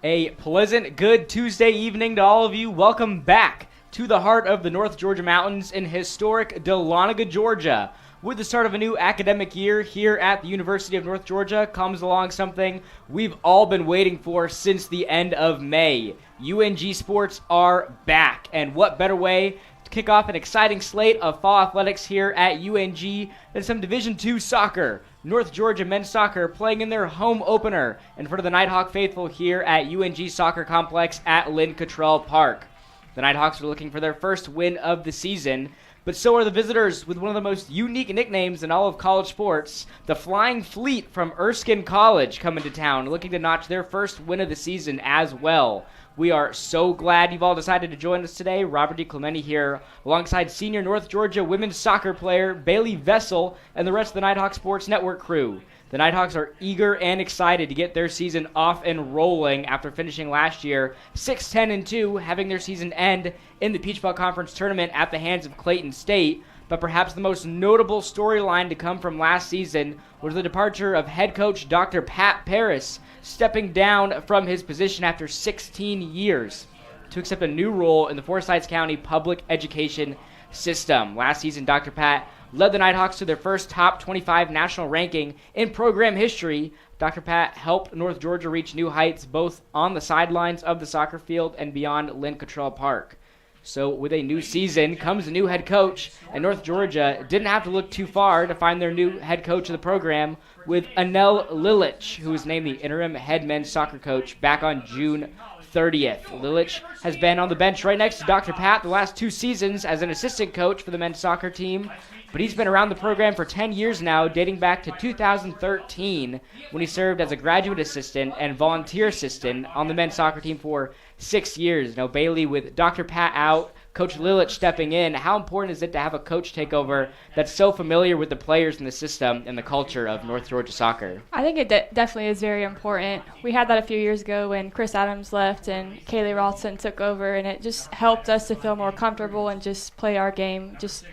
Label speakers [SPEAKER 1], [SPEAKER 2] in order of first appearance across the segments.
[SPEAKER 1] A pleasant, good Tuesday evening to all of you. Welcome back to the heart of the North Georgia Mountains in historic Dahlonega, Georgia. With the start of a new academic year here at the University of North Georgia comes along something we've all been waiting for since the end of May. UNG sports are back, and what better way to kick off an exciting slate of fall athletics here at UNG than some Division II soccer. North Georgia men's soccer playing in their home opener in front of the Nighthawk faithful here at UNG Soccer Complex at Lynn Cottrell Park. The Nighthawks are looking for their first win of the season, but so are the visitors with one of the most unique nicknames in all of college sports. The Flying Fleet from Erskine College coming to town, looking to notch their first win of the season as well. We are so glad you've all decided to join us today. Robert DiClemente here, alongside senior North Georgia women's soccer player Bailey Vessel and the rest of the Nighthawk Sports Network crew. The Nighthawks are eager and excited to get their season off and rolling after finishing last year 6-10-2, having their season end in the Peach Belt Conference tournament at the hands of Clayton State. But perhaps the most notable storyline to come from last season was the departure of head coach Dr. Pat Paris, stepping down from his position after 16 years to accept a new role in the Forsyth County public education system. Last season, Dr. Pat led the Nighthawks to their first top 25 national ranking in program history. Dr. Pat helped North Georgia reach new heights both on the sidelines of the soccer field and beyond Lynn Cottrell Park. So with a new season comes a new head coach, and North Georgia didn't have to look too far to find their new head coach of the program with Anel Lilich, who was named the interim head men's soccer coach back on June 30th. Lilich has been on the bench right next to Dr. Pat the last 2 seasons as an assistant coach for the men's soccer team, but he's been around the program for 10 years now, dating back to 2013 when he served as a graduate assistant and volunteer assistant on the men's soccer team for 6 years. Now, Bailey, with Dr. Pat out, Coach Lilich stepping in, how important is it to have a coach take over that's so familiar with the players in the system and the culture of North Georgia soccer?
[SPEAKER 2] I think it definitely is very important. We had that a few years ago when Chris Adams left and Kaylee Ralston took over, and it just helped us to feel more comfortable and just play our game. So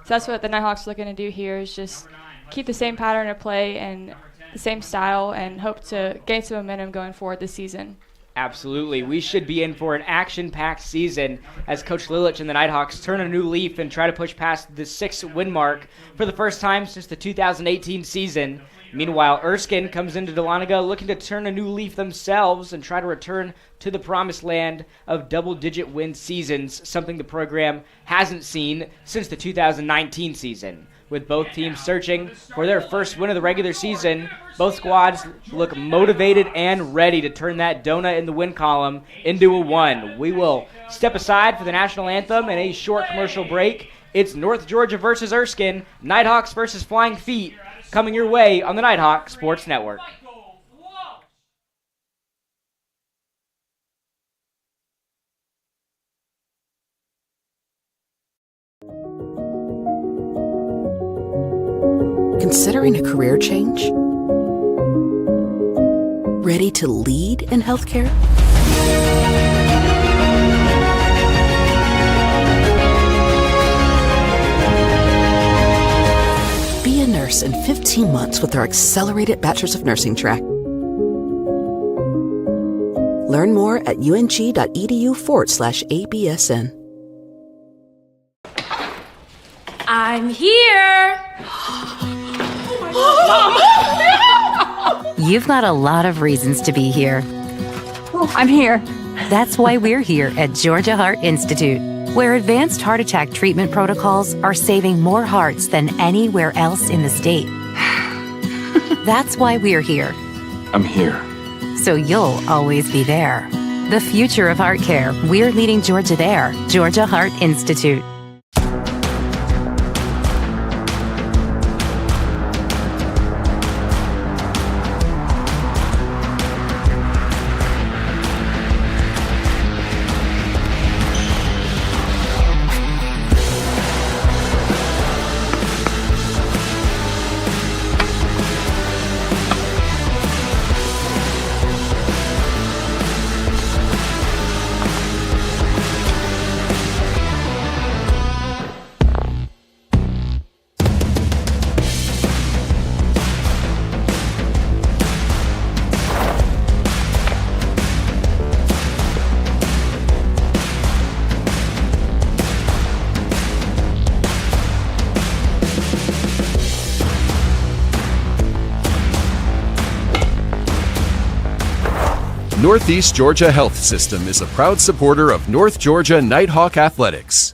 [SPEAKER 2] that's what the Nighthawks are looking to do here, is just keep the same pattern of play and the same style and hope to gain some momentum going forward this season.
[SPEAKER 1] Absolutely. We should be in for an action-packed season as Coach Lilich and the Nighthawks turn a new leaf and try to push past the 6-win mark for the first time since the 2018 season. Meanwhile, Erskine comes into Dahlonega looking to turn a new leaf themselves and try to return to the promised land of double-digit win seasons, something the program hasn't seen since the 2019 season. With both teams searching for their first win of the regular season, both squads look motivated and ready to turn that donut in the win column into a 1. We will step aside for the national anthem and a short commercial break. It's North Georgia versus Erskine, Nighthawks versus Flying Feet, coming your way on the Nighthawk Sports Network.
[SPEAKER 3] Considering a career change? Ready to lead in healthcare? Be a nurse in 15 months with our accelerated Bachelor's of Nursing track. Learn more at ung.edu/ABSN.
[SPEAKER 4] I'm here!
[SPEAKER 5] You've got a lot of reasons to be here.
[SPEAKER 4] I'm here.
[SPEAKER 5] That's why we're here at Georgia Heart Institute, where advanced heart attack treatment protocols are saving more hearts than anywhere else in the state. That's why we're here.
[SPEAKER 6] I'm here.
[SPEAKER 5] So you'll always be there. The future of heart care, we're leading Georgia there. Georgia Heart Institute.
[SPEAKER 6] Northeast Georgia Health System is a proud supporter of North Georgia Nighthawk Athletics.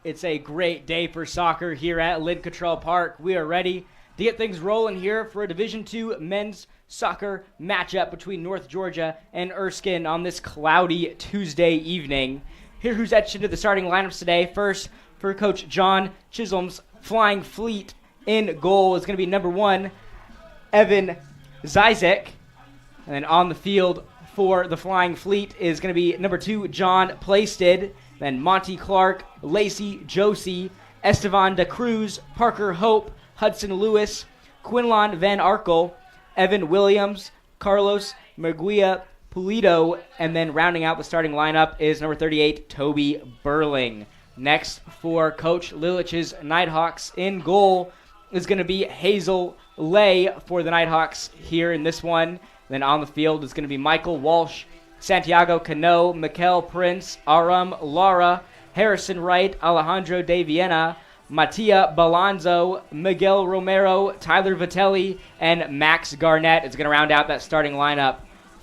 [SPEAKER 1] It's a great day for soccer here at Lynn Cottrell Park. We are ready to get things rolling here for a Division II men's soccer matchup between North Georgia and Erskine on this cloudy Tuesday evening. Here who's etched into the starting lineups today. First, for Coach John Chisholm's Flying Fleet in goal is going to be number 1, Evan Zizek. And then on the field for the Flying Fleet is going to be number 2, John Plaisted. Then Monty Clark, Lacey Josie, Estevan de Cruz, Parker Hope, Hudson Lewis, Quinlan Van Arkel, Evan Williams, Carlos Merguia Pulido, and then rounding out the starting lineup is number 38, Toby Burling. Next for Coach Lilich's Nighthawks in goal is going to be Hazel Lay for the Nighthawks here in this one. Then on the field is going to be Michael Walsh, Santiago Cano, Mikel Prince, Aram Lara, Harrison Wright, Alejandro De Viena, Mattia Balanzo, Miguel Romero, Tyler Vitelli, and Max Garnett is going to round out that starting lineup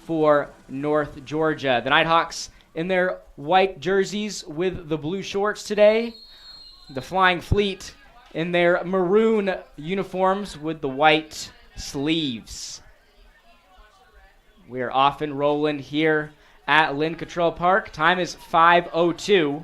[SPEAKER 1] for North Georgia. The Nighthawks in their white jerseys with the blue shorts today. The Flying Fleet in their maroon uniforms with the white sleeves. We are off and rolling here at Lynn Cottrell Park. Time is 5:02.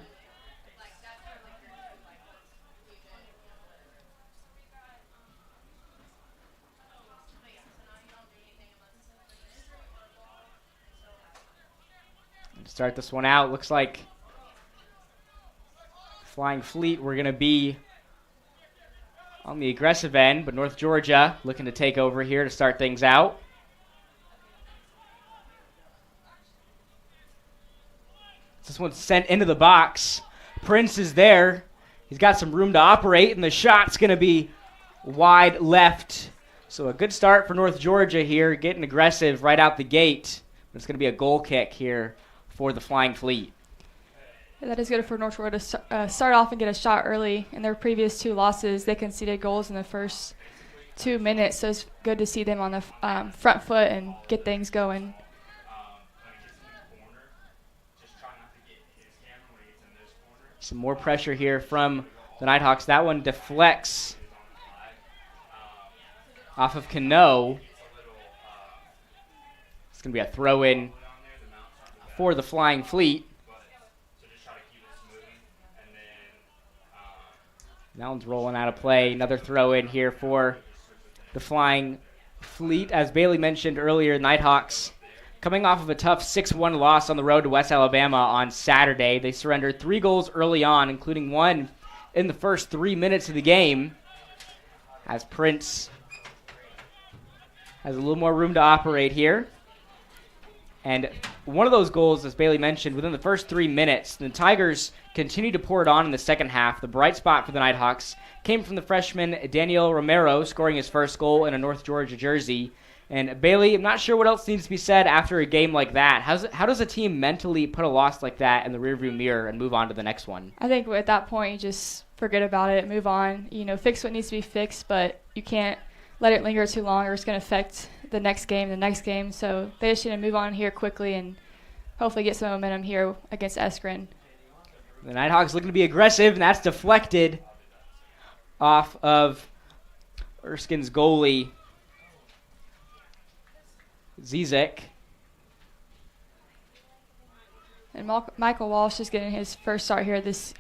[SPEAKER 1] To start this one out, looks like Flying Fleet, we're going to be on the aggressive end, but North Georgia looking to take over here to start things out. This one's sent into the box. Prince is there. He's got some room to operate, and the shot's going to be wide left. So a good start for North Georgia here, getting aggressive right out the gate. But it's going to be a goal kick here for the Flying Fleet.
[SPEAKER 2] That is good for North Georgia to start off and get a shot early. In their previous 2 losses, they conceded goals in the first 2 minutes, so it's good to see them on the front foot and get things going.
[SPEAKER 1] Some more pressure here from the Nighthawks. That one deflects off of Cano. It's going to be a throw-in for the Flying Fleet. That one's rolling out of play. Another throw-in here for the Flying Fleet. As Bailey mentioned earlier, Nighthawks coming off of a tough 6-1 loss on the road to West Alabama on Saturday. They surrendered 3 goals early on, including 1 in the first 3 minutes of the game, as Prince has a little more room to operate here. And one of those goals, as Bailey mentioned, within the first 3 minutes, the Tigers continued to pour it on in the second half. The bright spot for the Nighthawks came from the freshman Daniel Romero, scoring his first goal in a North Georgia jersey. And Bailey, I'm not sure what else needs to be said after a game like that. How does a team mentally put a loss like that in the rearview mirror and move on to the next one?
[SPEAKER 2] I think at that point you just forget about it, move on, fix what needs to be fixed, but you can't let it linger too long or it's going to affect the next game. So they just need to move on here quickly and hopefully get some momentum here against Erskine.
[SPEAKER 1] The Nighthawks looking to be aggressive, and that's deflected off of Erskine's goalie, Zizek.
[SPEAKER 2] And Michael Walsh is getting his first start here this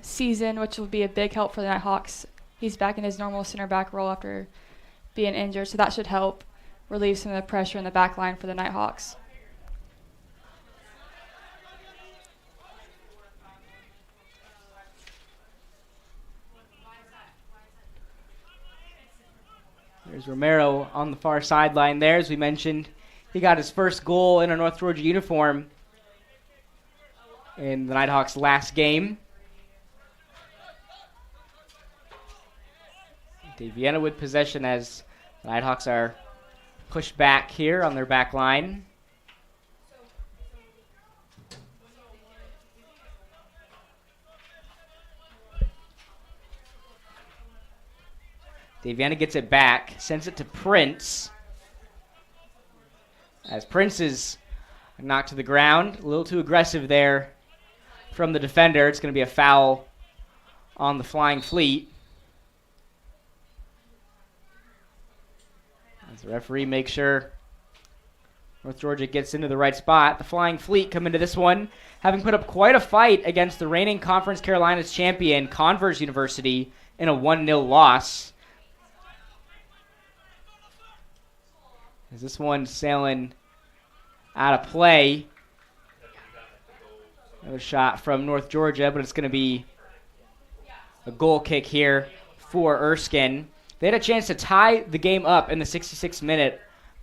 [SPEAKER 2] season, which will be a big help for the Nighthawks. He's back in his normal center back role after being injured, so that should help relieve some of the pressure in the back line for the Nighthawks.
[SPEAKER 1] There's Romero on the far sideline there. As we mentioned, he got his first goal in a North Georgia uniform in the Nighthawks' last game. DeViena with possession as the Nighthawks are pushed back here on their back line. DeViena gets it back, sends it to Prince. As Prince is knocked to the ground, a little too aggressive there from the defender. It's going to be a foul on the Flying Fleet. As the referee makes sure North Georgia gets into the right spot. The Flying Fleet come into this one, having put up quite a fight against the reigning Conference Carolinas champion, Converse University, in a 1-0 loss. As this one sailing out of play. Another shot from North Georgia, but it's going to be a goal kick here for Erskine. They had a chance to tie the game up in the 66th minute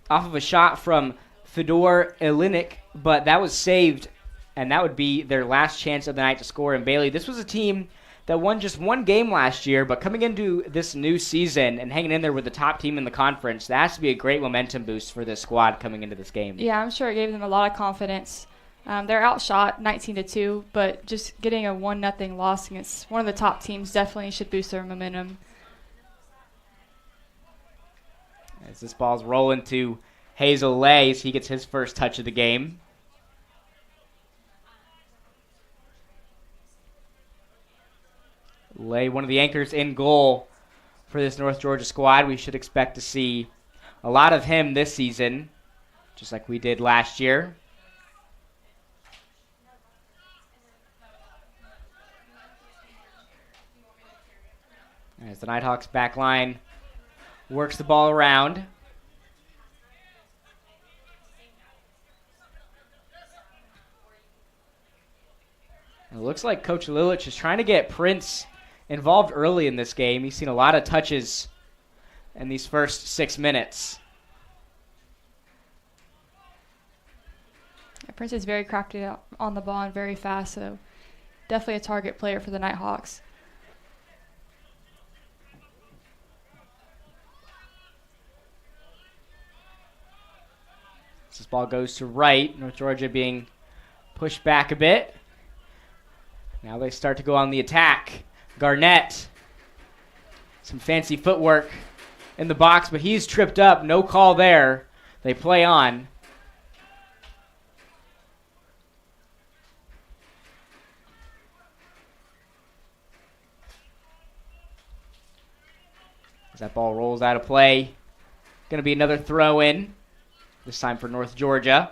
[SPEAKER 1] off of a shot from Fedor Ilinik, but that was saved, and that would be their last chance of the night to score. And Bailey, this was a team that won just one game last year, but coming into this new season and hanging in there with the top team in the conference, that has to be a great momentum boost for this squad coming into this game.
[SPEAKER 2] Yeah, I'm sure it gave them a lot of confidence. They're outshot 19-2, but just getting a 1-0 loss against one of the top teams definitely should boost their momentum.
[SPEAKER 1] As this ball's rolling to Hazel Lay as he gets his first touch of the game. Lay, one of the anchors in goal for this North Georgia squad. We should expect to see a lot of him this season, just like we did last year. As the Nighthawks back line works the ball around. It looks like Coach Lilich is trying to get Prince involved early in this game. He's seen a lot of touches in these first 6 minutes.
[SPEAKER 2] Yeah, Prince is very crafty on the ball and very fast, so definitely a target player for the Nighthawks.
[SPEAKER 1] This ball goes to right. North Georgia being pushed back a bit. Now they start to go on the attack. Garnett, some fancy footwork in the box, but he's tripped up. No call there. They play on. As that ball rolls out of play, going to be another throw in, this time for North Georgia.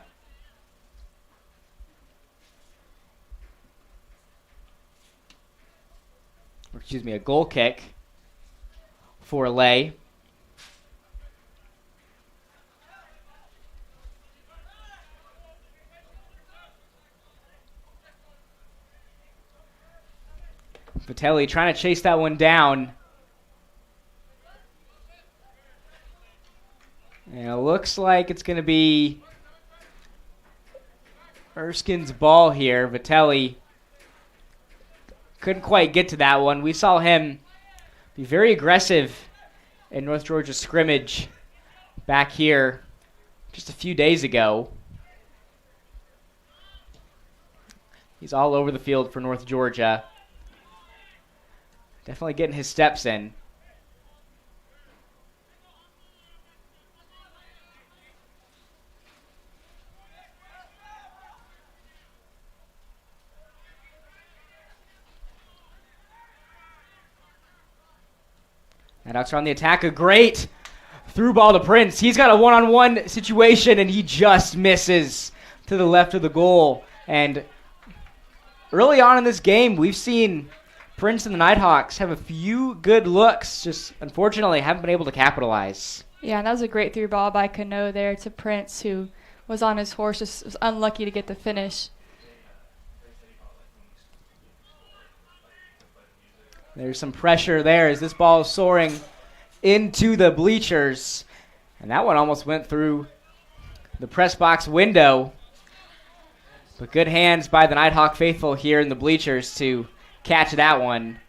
[SPEAKER 1] Excuse me, a goal kick for Lay. Vitelli trying to chase that one down. And it looks like it's going to be Erskine's ball here. Vitelli couldn't quite get to that one. We saw him be very aggressive in North Georgia's scrimmage back here just a few days ago. He's all over the field for North Georgia. Definitely getting his steps in. Nighthawks are on the attack. A great through ball to Prince. He's got a one-on-one situation, and he just misses to the left of the goal. And early on in this game, we've seen Prince and the Nighthawks have a few good looks, just unfortunately haven't been able to capitalize.
[SPEAKER 2] Yeah, and that was a great through ball by Cano there to Prince, who was on his horse, just was unlucky to get the finish.
[SPEAKER 1] There's some pressure there as this ball is soaring into the bleachers. And that one almost went through the press box window. But good hands by the Nighthawk faithful here in the bleachers to catch that one.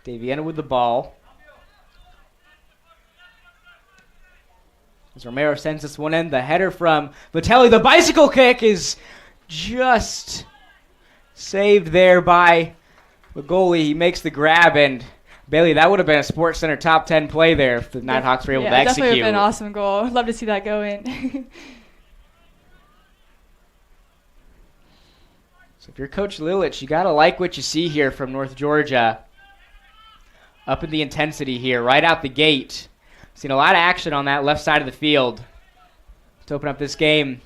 [SPEAKER 1] Daviena with the ball. As Romero sends this one in, the header from Vitelli. The bicycle kick is just saved there by the goalie. He makes the grab, and Bailey, that would have been a Sports Center top 10 play there if the Nighthawks were able to execute.
[SPEAKER 2] Definitely would have been an awesome goal. I'd love to see that go in.
[SPEAKER 1] So if you're Coach Lilich, you got to like what you see here from North Georgia. Up in the intensity here, right out the gate. Seen a lot of action on that left side of the field to open up this game.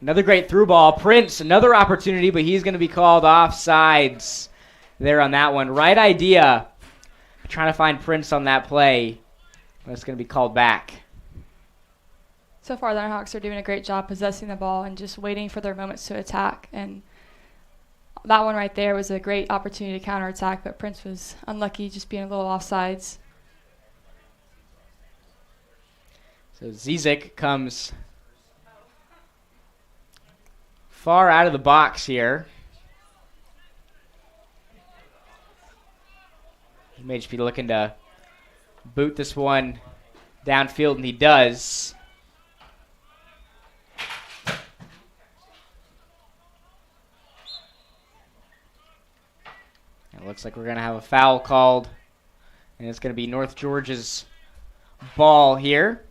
[SPEAKER 1] Another great through ball. Prince, another opportunity, but he's going to be called offsides there on that one. Right idea. Trying to find Prince on that play, but it's going to be called back.
[SPEAKER 2] So far, the Nighthawks are doing a great job possessing the ball and just waiting for their moments to attack. And that one right there was a great opportunity to counterattack, but Prince was unlucky just being a little offsides.
[SPEAKER 1] So Zizik comes far out of the box here. He may just be looking to boot this one downfield, and he does. It looks like we're going to have a foul called, and it's going to be North Georgia's ball here.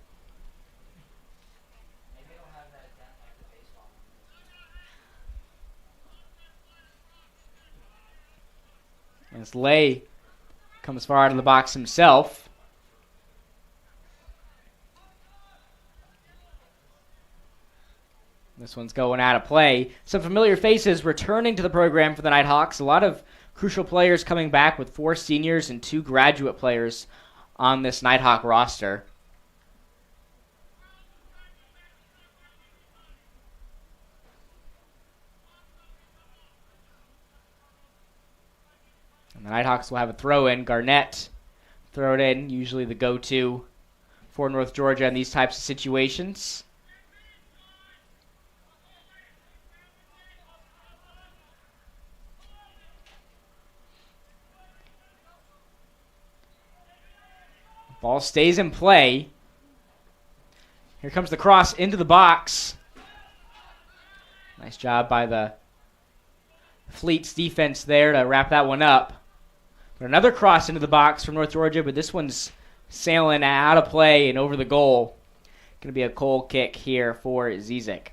[SPEAKER 1] As Lay comes far out of the box himself. This one's going out of play. Some familiar faces returning to the program for the Nighthawks. A lot of crucial players coming back with 4 seniors and 2 graduate players on this Nighthawk roster. And the Nighthawks will have a throw-in. Garnett throw it in, usually the go-to for North Georgia in these types of situations. Ball stays in play. Here comes the cross into the box. Nice job by the Fleet's defense there to wrap that one up. But another cross into the box from North Georgia, but this one's sailing out of play and over the goal. Going to be a goal kick here for Zizik.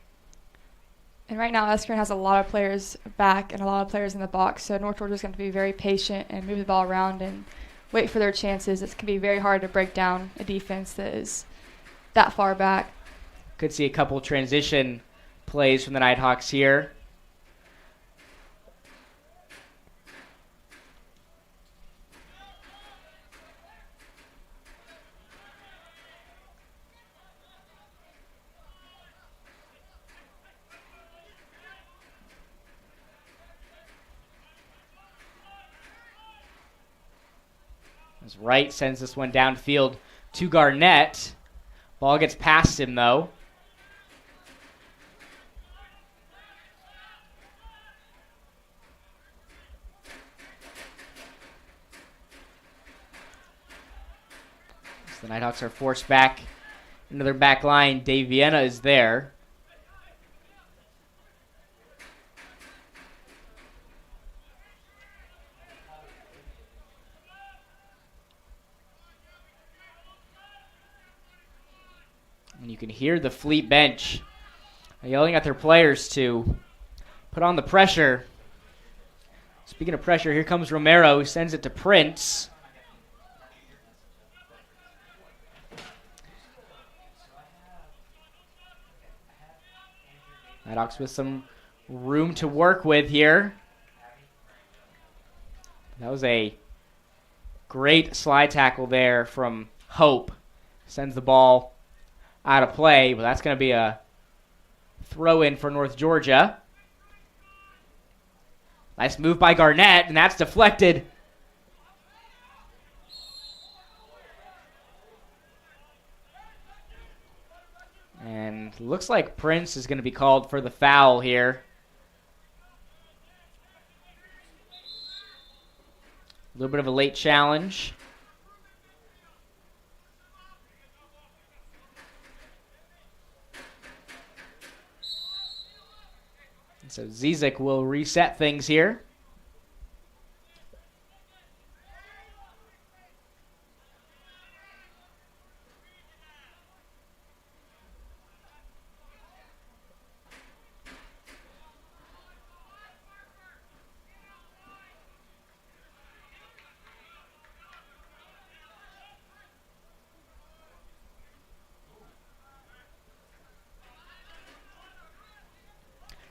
[SPEAKER 2] And right now, Erskine has a lot of players back and a lot of players in the box, so North Georgia's going to be very patient and move the ball around and wait for their chances. It can be very hard to break down a defense that is that far back.
[SPEAKER 1] Could see a couple transition plays from the Nighthawks here. As Wright sends this one downfield to Garnett. Ball gets past him, though. So the Nighthawks are forced back into their back line. Daviena is there. And you can hear the Fleet bench yelling at their players to put on the pressure. Speaking of pressure, here comes Romero, who sends it to Prince. Nighthawks with some room to work with here. That was a great slide tackle there from Hope. Sends the ball out of play, but that's going to be a throw-in for North Georgia. Nice move by Garnett, and that's deflected. And looks like Prince is going to be called for the foul here. A little bit of a late challenge. And so Zizik will reset things here.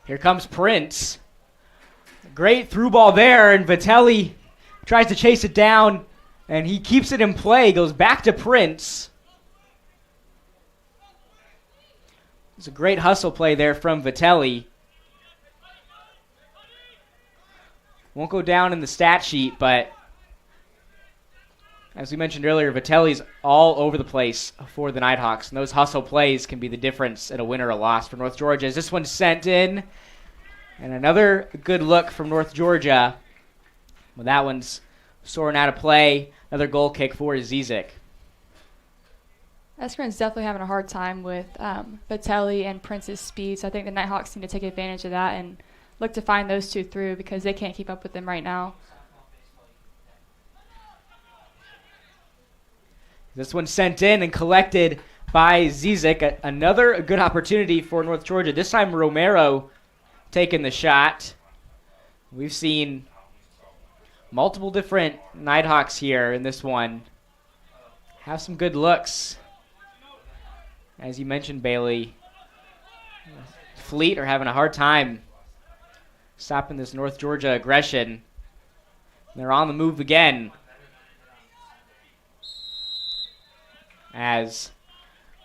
[SPEAKER 1] Here comes Prince. Great through ball there, and Vitelli tries to chase it down, and he keeps it in play, goes back to Prince. It's a great hustle play there from Vitelli. Won't go down in the stat sheet, but as we mentioned earlier, Vitelli's all over the place for the Nighthawks, and those hustle plays can be the difference in a win or a loss for North Georgia. As this one's sent in, and another good look from North Georgia. Well, that one's soaring out of play. Another goal kick for Zizik.
[SPEAKER 2] Erskine's definitely having a hard time with Vitelli and Prince's speed, so I think the Nighthawks need to take advantage of that and look to find those two through because they can't keep up with them right now.
[SPEAKER 1] This one sent in and collected by Zizik. Another good opportunity for North Georgia. This time Romero taking the shot. We've seen multiple different Nighthawks here in this one. Have some good looks. As you mentioned, Bailey, Fleet are having a hard time stopping this North Georgia aggression. They're on the move again. As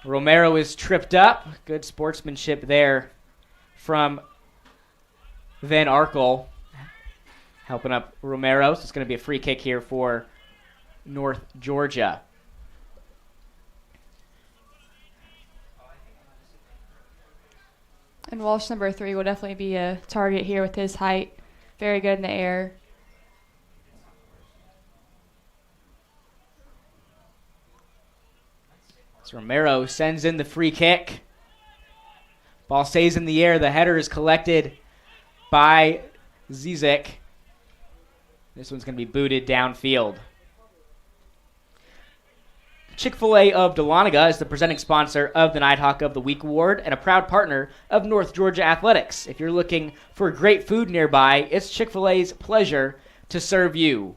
[SPEAKER 1] Romero is tripped up. Good sportsmanship there from Van Arkel, helping up Romero. So it's going to be a free kick here for North Georgia.
[SPEAKER 2] And Walsh, number 3, will definitely be a target here with his height. Very good in the air.
[SPEAKER 1] Romero sends in the free kick. Ball stays in the air. The header is collected by Zizik. This one's going to be booted downfield. Chick-fil-A of Dahlonega is the presenting sponsor of the Nighthawk of the Week Award and a proud partner of North Georgia Athletics. If you're looking for great food nearby, it's Chick-fil-A's pleasure to serve you.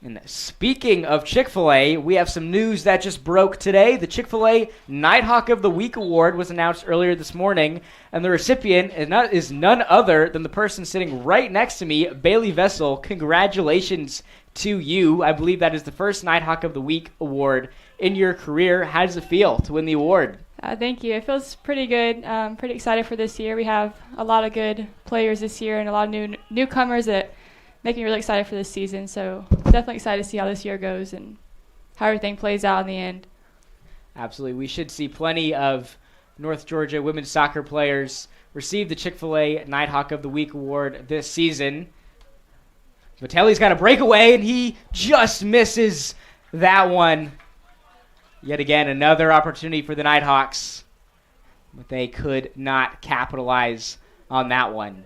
[SPEAKER 1] And speaking of Chick-fil-A, we have some news that just broke today. The Chick-fil-A Nighthawk of the Week Award was announced earlier this morning, and the recipient is none other than the person sitting right next to me, Bailey Vessel. Congratulations to you. I believe that is the first Nighthawk of the Week Award in your career. How does it feel to win the award?
[SPEAKER 2] Thank you. It feels pretty good. Pretty excited for this year. We have a lot of good players this year and a lot of newcomers that make me really excited for this season. So definitely excited to see how this year goes and how everything plays out in the end.
[SPEAKER 1] Absolutely. We should see plenty of North Georgia women's soccer players receive the Chick-fil-A Nighthawk of the Week Award this season. Vitelli's got a breakaway, and he just misses that one. Yet again, another opportunity for the Nighthawks, but they could not capitalize on that one.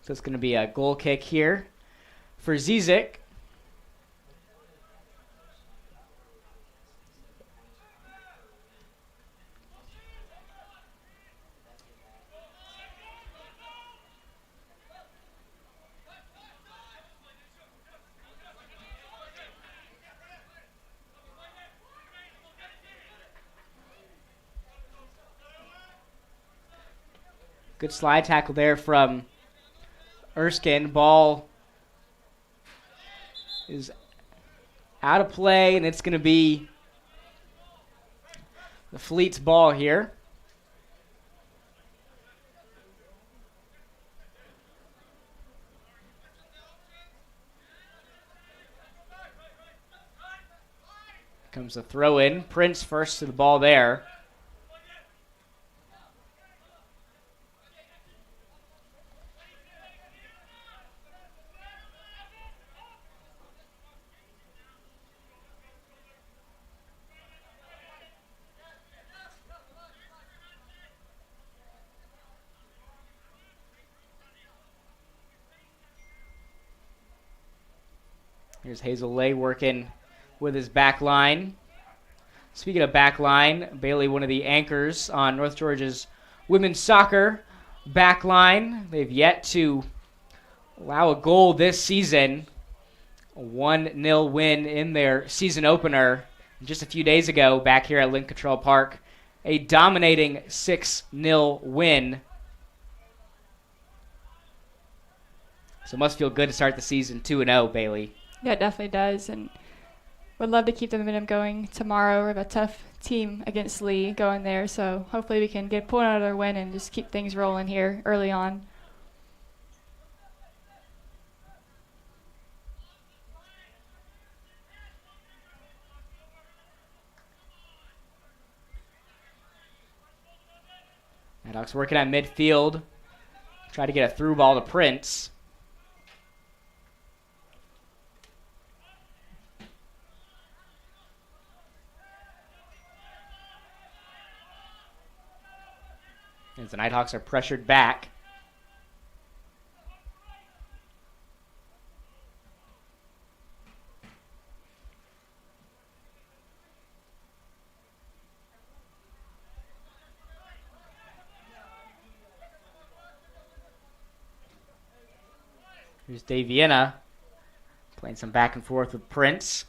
[SPEAKER 1] So it's going to be a goal kick here for Zizik. Good slide tackle there from Erskine. Ball is out of play, and it's going to be the Fleet's ball here. Comes the throw in. Prince first to the ball there. Here's Hazel Lay working with his back line. Speaking of back line, Bailey, one of the anchors on North Georgia's women's soccer back line. They've yet to allow a goal this season. A 1-0 win in their season opener just a few days ago back here at Link Control Park. A dominating 6-0 win. So it must feel good to start the season 2-0, Bailey.
[SPEAKER 2] Yeah, it definitely does, and would love to keep the momentum going tomorrow. We have a tough team against Lee going there, so hopefully we can pull another win and just keep things rolling here early on.
[SPEAKER 1] Nighthawks working at midfield. Try to get a through ball to Prince. As the Nighthawks are pressured back. Here's Daviena playing some back and forth with Prince.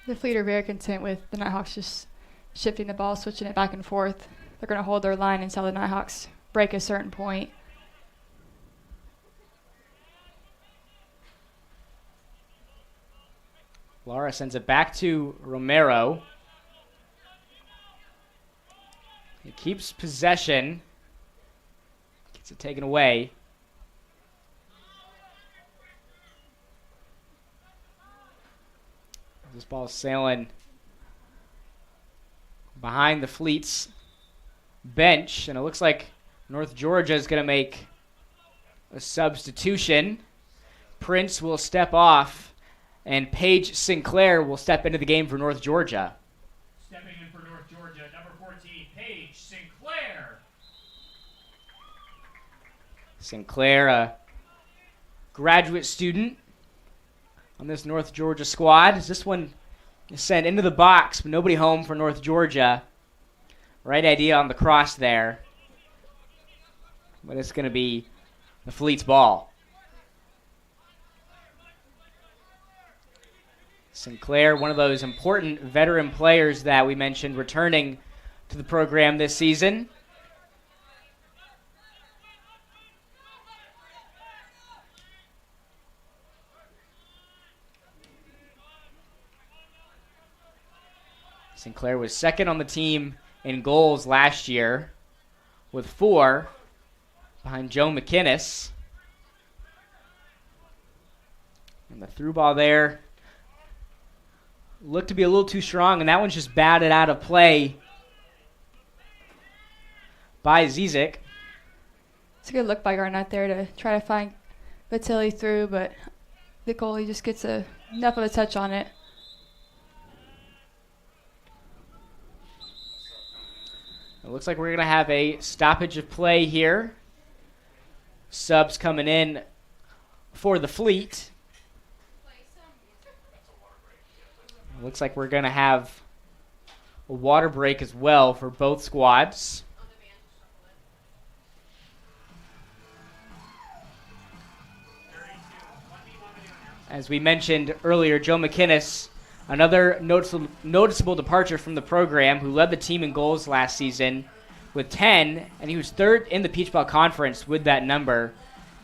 [SPEAKER 2] The Fleet are very content with the Nighthawks just shifting the ball, switching it back and forth. They're going to hold their line until the Nighthawks break a certain point.
[SPEAKER 1] Laura sends it back to Romero. He keeps possession. Gets it taken away. This ball is sailing behind the Fleet's bench, and it looks like North Georgia is going to make a substitution. Prince will step off, and Paige Sinclair will step into the game for North Georgia.
[SPEAKER 7] Stepping in for North Georgia, number 14, Paige Sinclair.
[SPEAKER 1] Sinclair, a graduate student on this North Georgia squad. This one is sent into the box, but nobody home for North Georgia. Right idea on the cross there. But it's going to be the Fleet's ball. Sinclair, one of those important veteran players that we mentioned returning to the program this season. Sinclair was second on the team in goals last year with 4 behind Joe McInnes. And the through ball there looked to be a little too strong, and that one's just batted out of play by Zizik.
[SPEAKER 2] It's a good look by Garnett there to try to find Vitili through, but the goalie just gets enough of a touch on it.
[SPEAKER 1] It looks like we're going to have a stoppage of play here. Subs coming in for the Fleet. It looks like we're going to have a water break as well for both squads. As we mentioned earlier, Joe McInnes, another noticeable departure from the program, who led the team in goals last season with 10, and he was third in the Peach Belt Conference with that number.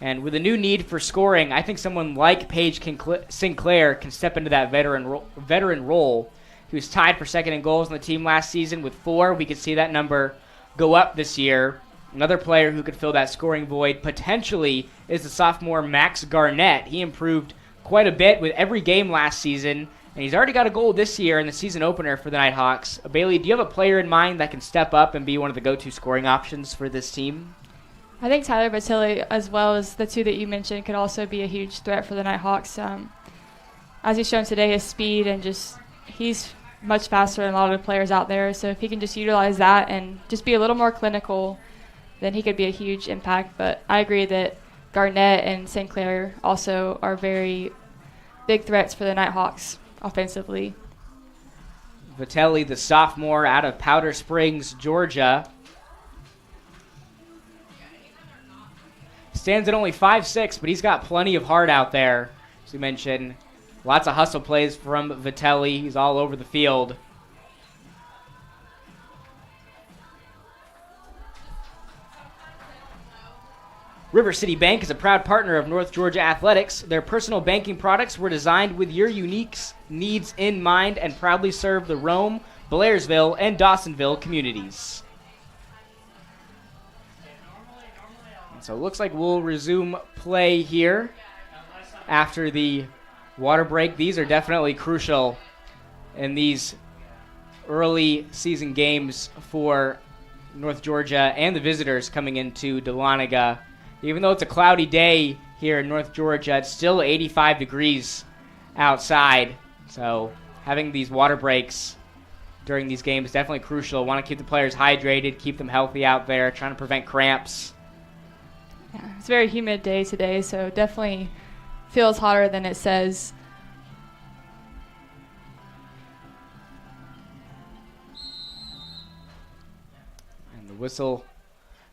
[SPEAKER 1] And with a new need for scoring, I think someone like Paige Sinclair can step into that veteran role. He was tied for second in goals on the team last season with 4. We could see that number go up this year. Another player who could fill that scoring void potentially is the sophomore Max Garnett. He improved quite a bit with every game last season, and he's already got a goal this year in the season opener for the Nighthawks. Bailey, do you have a player in mind that can step up and be one of the go-to scoring options for this team?
[SPEAKER 2] I think Tyler Batilli, as well as the two that you mentioned, could also be a huge threat for the Nighthawks. As he's shown today, his speed and he's much faster than a lot of the players out there. So if he can just utilize that and just be a little more clinical, then he could be a huge impact. But I agree that Garnett and Sinclair also are very big threats for the Nighthawks offensively.
[SPEAKER 1] Vitelli, the sophomore out of Powder Springs, Georgia, stands at only 5'6", but he's got plenty of heart out there. As we mentioned, lots of hustle plays from Vitelli. He's all over the field. River City Bank is a proud partner of North Georgia Athletics. Their personal banking products were designed with your unique needs in mind and proudly serve the Rome, Blairsville, and Dawsonville communities. And so it looks like we'll resume play here after the water break. These are definitely crucial in these early season games for North Georgia and the visitors coming into Dahlonega. Even though it's a cloudy day here in North Georgia, it's still 85 degrees outside. So having these water breaks during these games is definitely crucial. Want to keep the players hydrated, keep them healthy out there, trying to prevent cramps.
[SPEAKER 2] Yeah, it's a very humid day today, so definitely feels hotter than it says.
[SPEAKER 1] And the whistle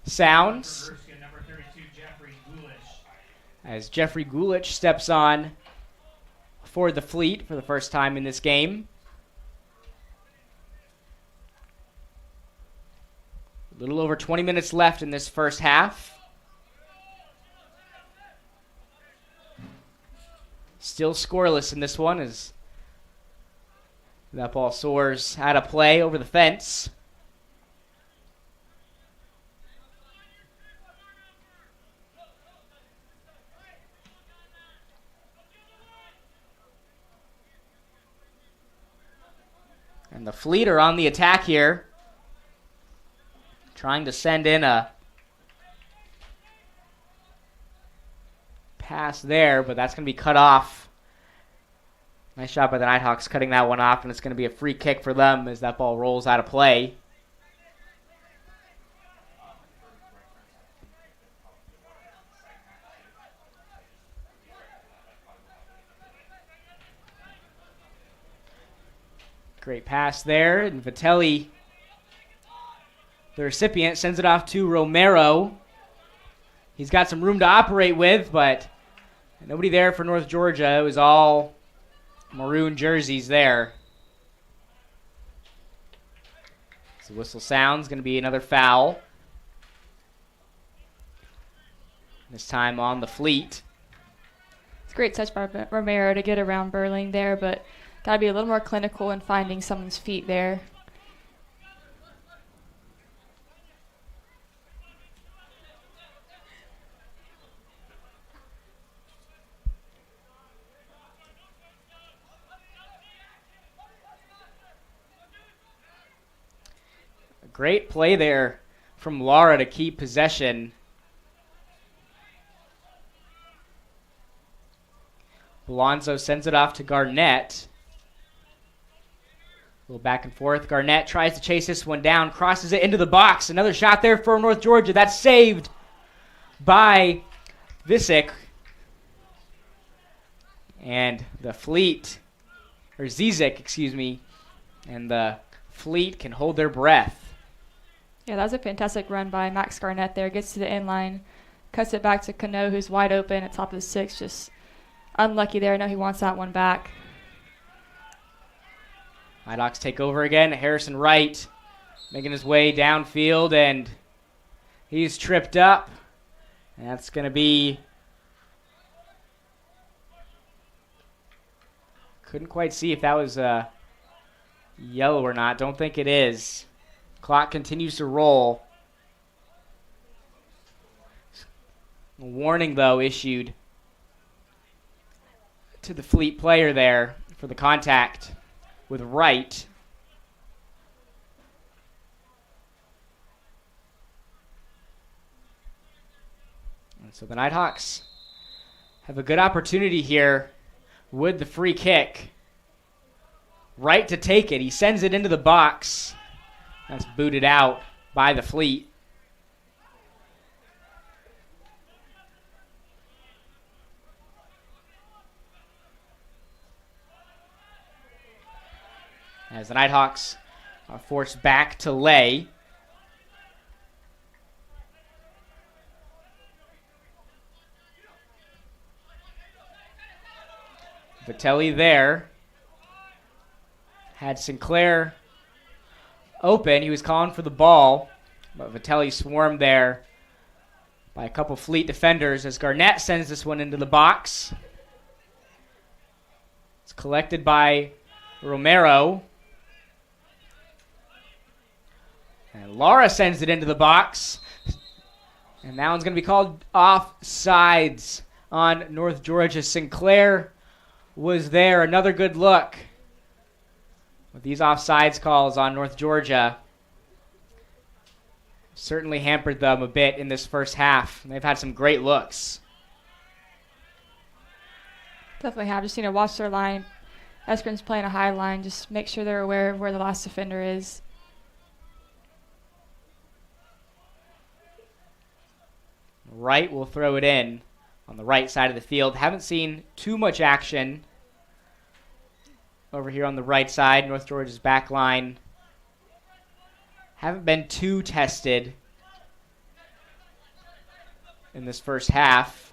[SPEAKER 1] sounds as Jeffrey Gulich steps on for the Fleet for the first time in this game. A little over 20 minutes left in this first half. Still scoreless in this one as that ball soars out of play over the fence. And the Fleet are on the attack here, trying to send in a pass there, but that's going to be cut off. Nice shot by the Nighthawks cutting that one off, and it's going to be a free kick for them as that ball rolls out of play. Great pass there, and Vitelli, the recipient, sends it off to Romero. He's got some room to operate with, but nobody there for North Georgia. It was all maroon jerseys there. So whistle sounds, going to be another foul. This time on the Fleet.
[SPEAKER 2] It's a great touch by Romero to get around Burling there, but got to be a little more clinical in finding someone's feet there.
[SPEAKER 1] A great play there from Laura to keep possession. Alonzo sends it off to Garnett. A little back and forth. Garnett tries to chase this one down, crosses it into the box. Another shot there for North Georgia. That's saved by Visick. And the Fleet, or Zizek, excuse me, and the Fleet can hold their breath.
[SPEAKER 2] Yeah, that was a fantastic run by Max Garnett there. Gets to the end line, cuts it back to Cano, who's wide open at top of the six. Just unlucky there. I know he wants that one back.
[SPEAKER 1] Nighthawks take over again. Harrison Wright making his way downfield, and he's tripped up. And that's going to be... Couldn't quite see if that was yellow or not. Don't think it is. Clock continues to roll. A warning, though, issued to the Fleet player there for the contact with Wright. And so the Nighthawks have a good opportunity here with the free kick. Wright to take it. He sends it into the box. That's booted out by the Fleet. As the Nighthawks are forced back to lay. Vitelli there. Had Sinclair open. He was calling for the ball, but Vitelli swarmed there by a couple Fleet defenders as Garnett sends this one into the box. It's collected by Romero. And Lara sends it into the box. And that one's going to be called offsides on North Georgia. Sinclair was there. Another good look. With these offsides calls on North Georgia, certainly hampered them a bit in this first half. They've had some great looks.
[SPEAKER 2] Definitely have. Just watch their line. Erskine's playing a high line. Just make sure they're aware of where the last defender is.
[SPEAKER 1] Wright will throw it in on the right side of the field. Haven't seen too much action over here on the right side. North Georgia's back line haven't been too tested in this first half.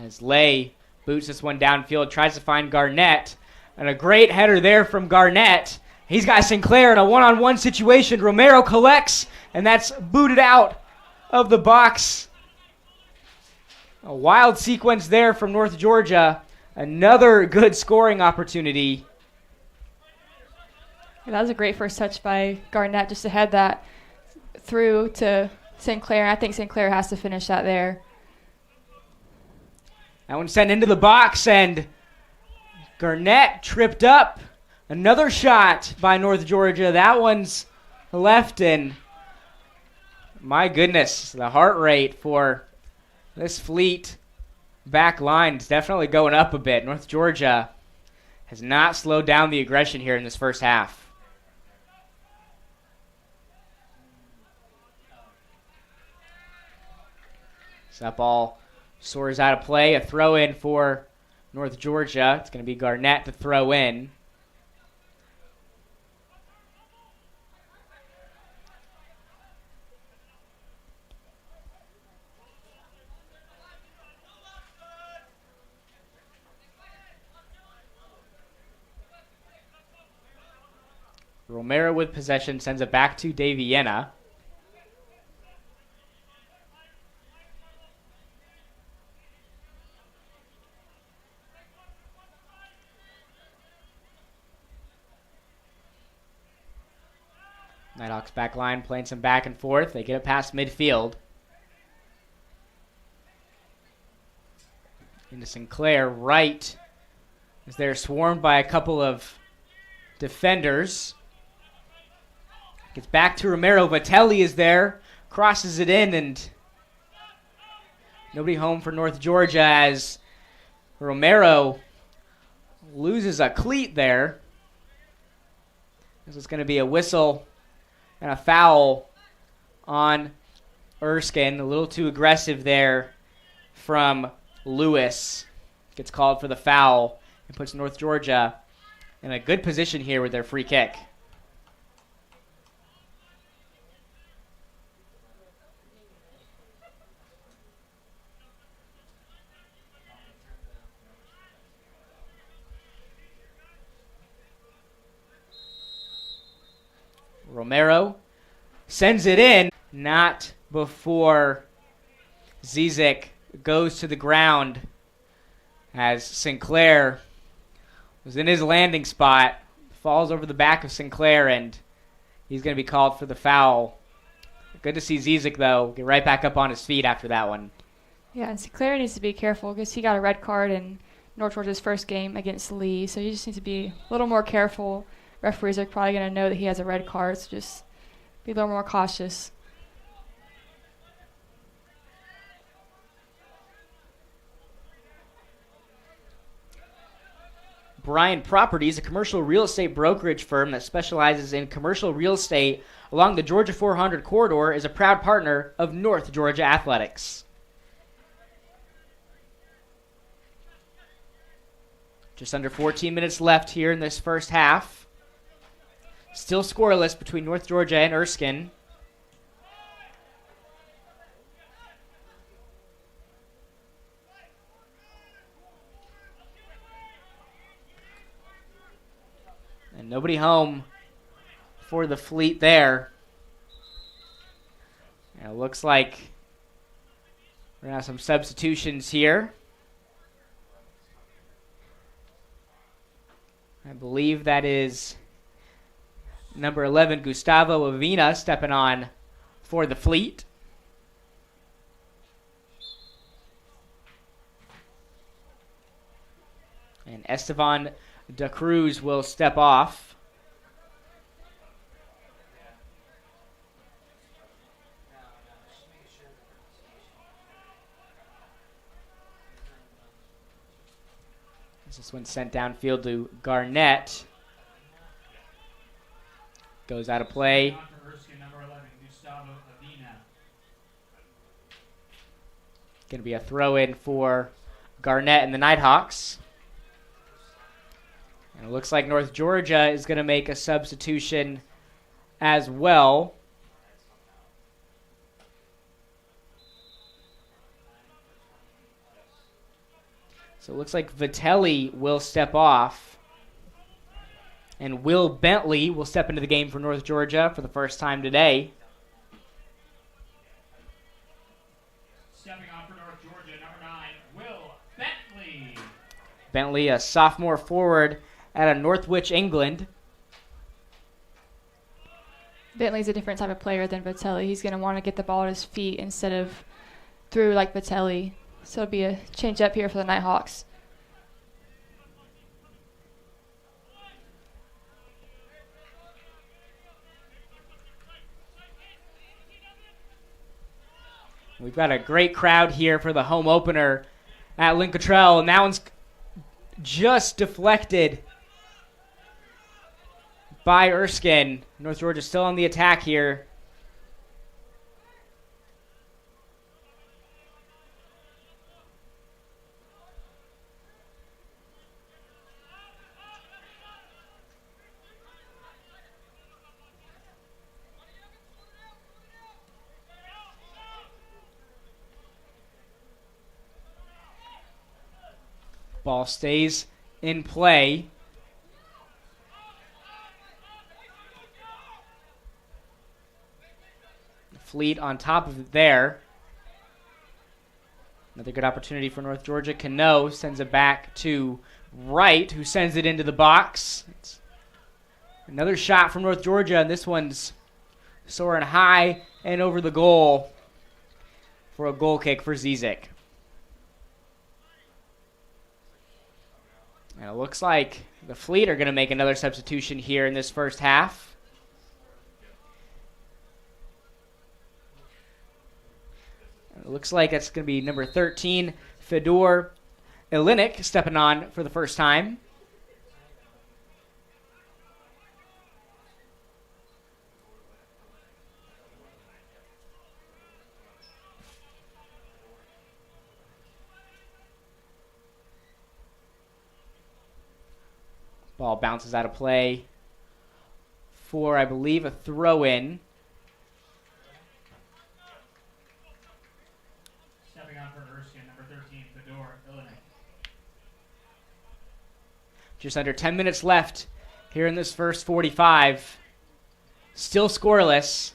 [SPEAKER 1] As Lay boots this one downfield, tries to find Garnett. And a great header there from Garnett. He's got Sinclair in a one-on-one situation. Romero collects, and that's booted out of the box. A wild sequence there from North Georgia. Another good scoring opportunity.
[SPEAKER 2] Yeah, that was a great first touch by Garnett just to head that through to Sinclair. I think Sinclair has to finish that there.
[SPEAKER 1] That one sent into the box, and Garnett tripped up. Another shot by North Georgia. That one's left, and my goodness, the heart rate for this Fleet back line is definitely going up a bit. North Georgia has not slowed down the aggression here in this first half. So that ball soars out of play. A throw in for North Georgia. It's going to be Garnett to throw in. Romero with possession sends it back to Daviena. Nighthawks back line playing some back and forth. They get it past midfield. Into Sinclair. Wright is there swarmed by a couple of defenders. Gets back to Romero. Vitelli is there. Crosses it in, and nobody home for North Georgia as Romero loses a cleat there. This is going to be a whistle and a foul on Erskine. A little too aggressive there from Lewis. Gets called for the foul and puts North Georgia in a good position here with their free kick. Romero sends it in, not before Zizic goes to the ground as Sinclair was in his landing spot, falls over the back of Sinclair, and he's going to be called for the foul. Good to see Zizic, though, get right back up on his feet after that one.
[SPEAKER 2] Yeah, and Sinclair needs to be careful because he got a red card in North Georgia's first game against Lee, so he just needs to be a little more careful. Referees are probably going to know that he has a red card, so just be a little more cautious.
[SPEAKER 1] Bryant Properties, a commercial real estate brokerage firm that specializes in commercial real estate along the Georgia 400 corridor, is a proud partner of North Georgia Athletics. Just under 14 minutes left here in this first half. Still scoreless between North Georgia and Erskine. And nobody home for the Fleet there. And it looks like we're going to have some substitutions here. I believe that is number 11, Gustavo Avina, stepping on for the Fleet. And Estevan Da Cruz will step off. This one sent downfield to Garnett. Goes out of play. Going to be a throw-in for Garnett and the Nighthawks. And it looks like North Georgia is going to make a substitution as well. So it looks like Vitelli will step off. And Will Bentley will step into the game for North Georgia for the first time today.
[SPEAKER 7] Stepping on for North Georgia, number 9, Will Bentley.
[SPEAKER 1] Bentley, a sophomore forward out of Northwich, England.
[SPEAKER 2] Bentley's a different type of player than Vitelli. He's going to want to get the ball at his feet instead of through like Vitelli. So it'll be a change up here for the Nighthawks.
[SPEAKER 1] We've got a great crowd here for the home opener at Lynn Cottrell, and that one's just deflected by Erskine. North Georgia still on the attack here. Ball stays in play. Fleet on top of it there. Another good opportunity for North Georgia. Cano sends it back to Wright, who sends it into the box. It's another shot from North Georgia, and this one's soaring high and over the goal for a goal kick for Zizic. And it looks like the Fleet are going to make another substitution here in this first half. And it looks like that's going to be number 13, Fedor Ilinik, stepping on for the first time. Ball bounces out of play for, I believe, a throw-in.
[SPEAKER 7] Stepping on for Erskine, number 13, Fedor Ilinik.
[SPEAKER 1] Just under 10 minutes left here in this first 45. Still scoreless.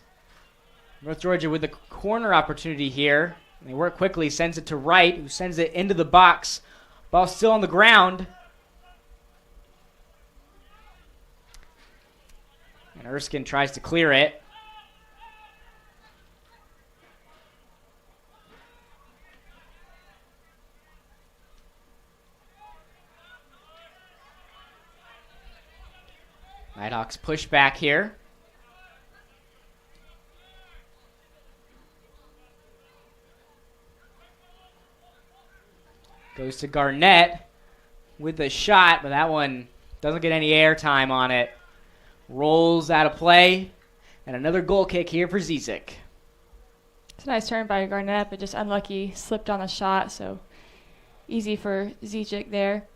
[SPEAKER 1] North Georgia with the corner opportunity here. They work quickly, sends it to Wright, who sends it into the box. Ball still on the ground. And Erskine tries to clear it. Nighthawks push back here. Goes to Garnett with the shot, but that one doesn't get any air time on it. Rolls out of play, and another goal kick here for Zizic.
[SPEAKER 2] It's a nice turn by Garnett, but just unlucky, slipped on the shot, so easy for Zizic there.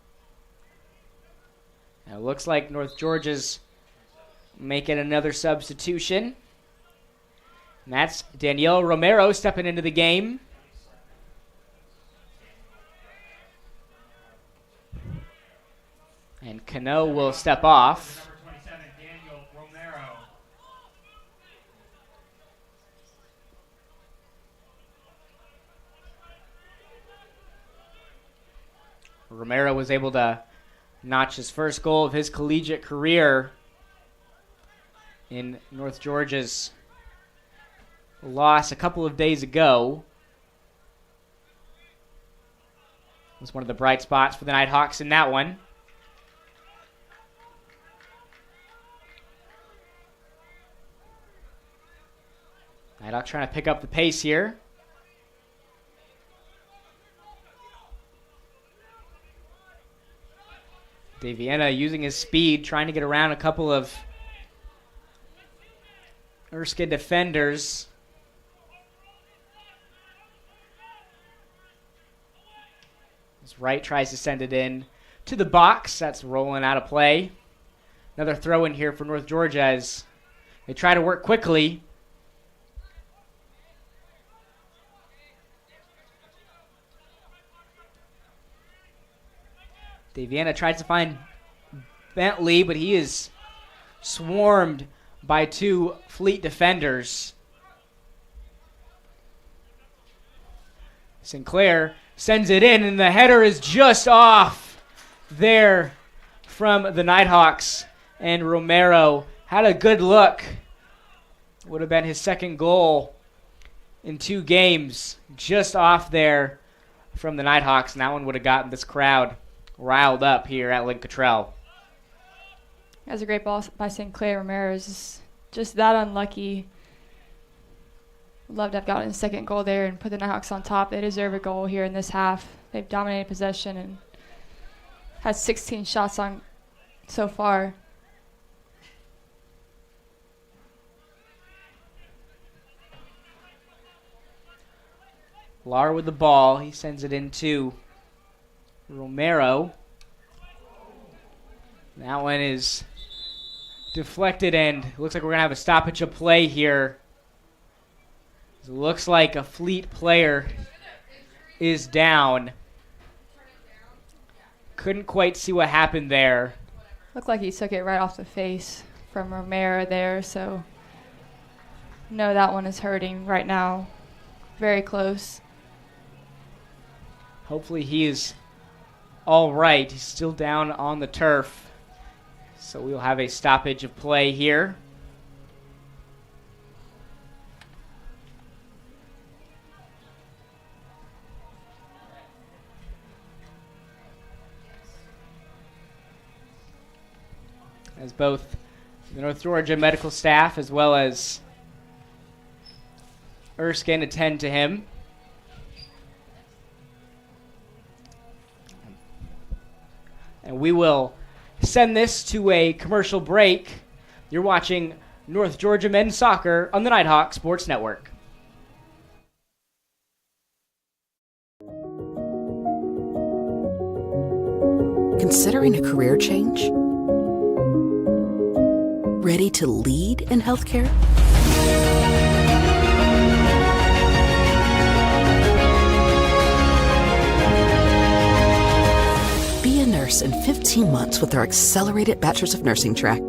[SPEAKER 1] Now it looks like North Georgia's making another substitution. And that's Danielle Romero stepping into the game. And Cano will step off.
[SPEAKER 7] Number 27, Daniel Romero.
[SPEAKER 1] Romero was able to notch his first goal of his collegiate career in North Georgia's loss a couple of days ago. Was one of the bright spots for the Nighthawks in that one. Nighthawks trying to pick up the pace here. DeViena using his speed, trying to get around a couple of Erskine defenders. As Wright tries to send it in to the box. That's rolling out of play. Another throw in here for North Georgia as they try to work quickly. DeViena tries to find Bentley, but he is swarmed by two Fleet defenders. Sinclair sends it in, and the header is just off there from the Nighthawks. And Romero had a good look. Would have been his second goal in 2 games. Just off there from the Nighthawks, and that one would have gotten this crowd riled up here at Link Cottrell.
[SPEAKER 2] That was a great ball by Sinclair. Romero is just that unlucky. Would love to have gotten a second goal there and put the Nighthawks on top. They deserve a goal here in this half. They've dominated possession and had 16 shots on so far.
[SPEAKER 1] Lar with the ball. He sends it into Romero. That one is deflected, and it looks like we're going to have a stoppage of play here. It looks like a Fleet player is down. Couldn't quite see what happened there.
[SPEAKER 2] Looked like he took it right off the face from Romero there, so no, that one is hurting right now. Very close.
[SPEAKER 1] Hopefully he is all right. He's still down on the turf. So we'll have a stoppage of play here. As both the North Georgia medical staff as well as Erskine attend to him. And we will send this to a commercial break. You're watching North Georgia men's soccer on the Nighthawk Sports Network.
[SPEAKER 3] Considering a career change? Ready to lead in healthcare? Be a nurse in 15 months with our accelerated Bachelor's of Nursing track.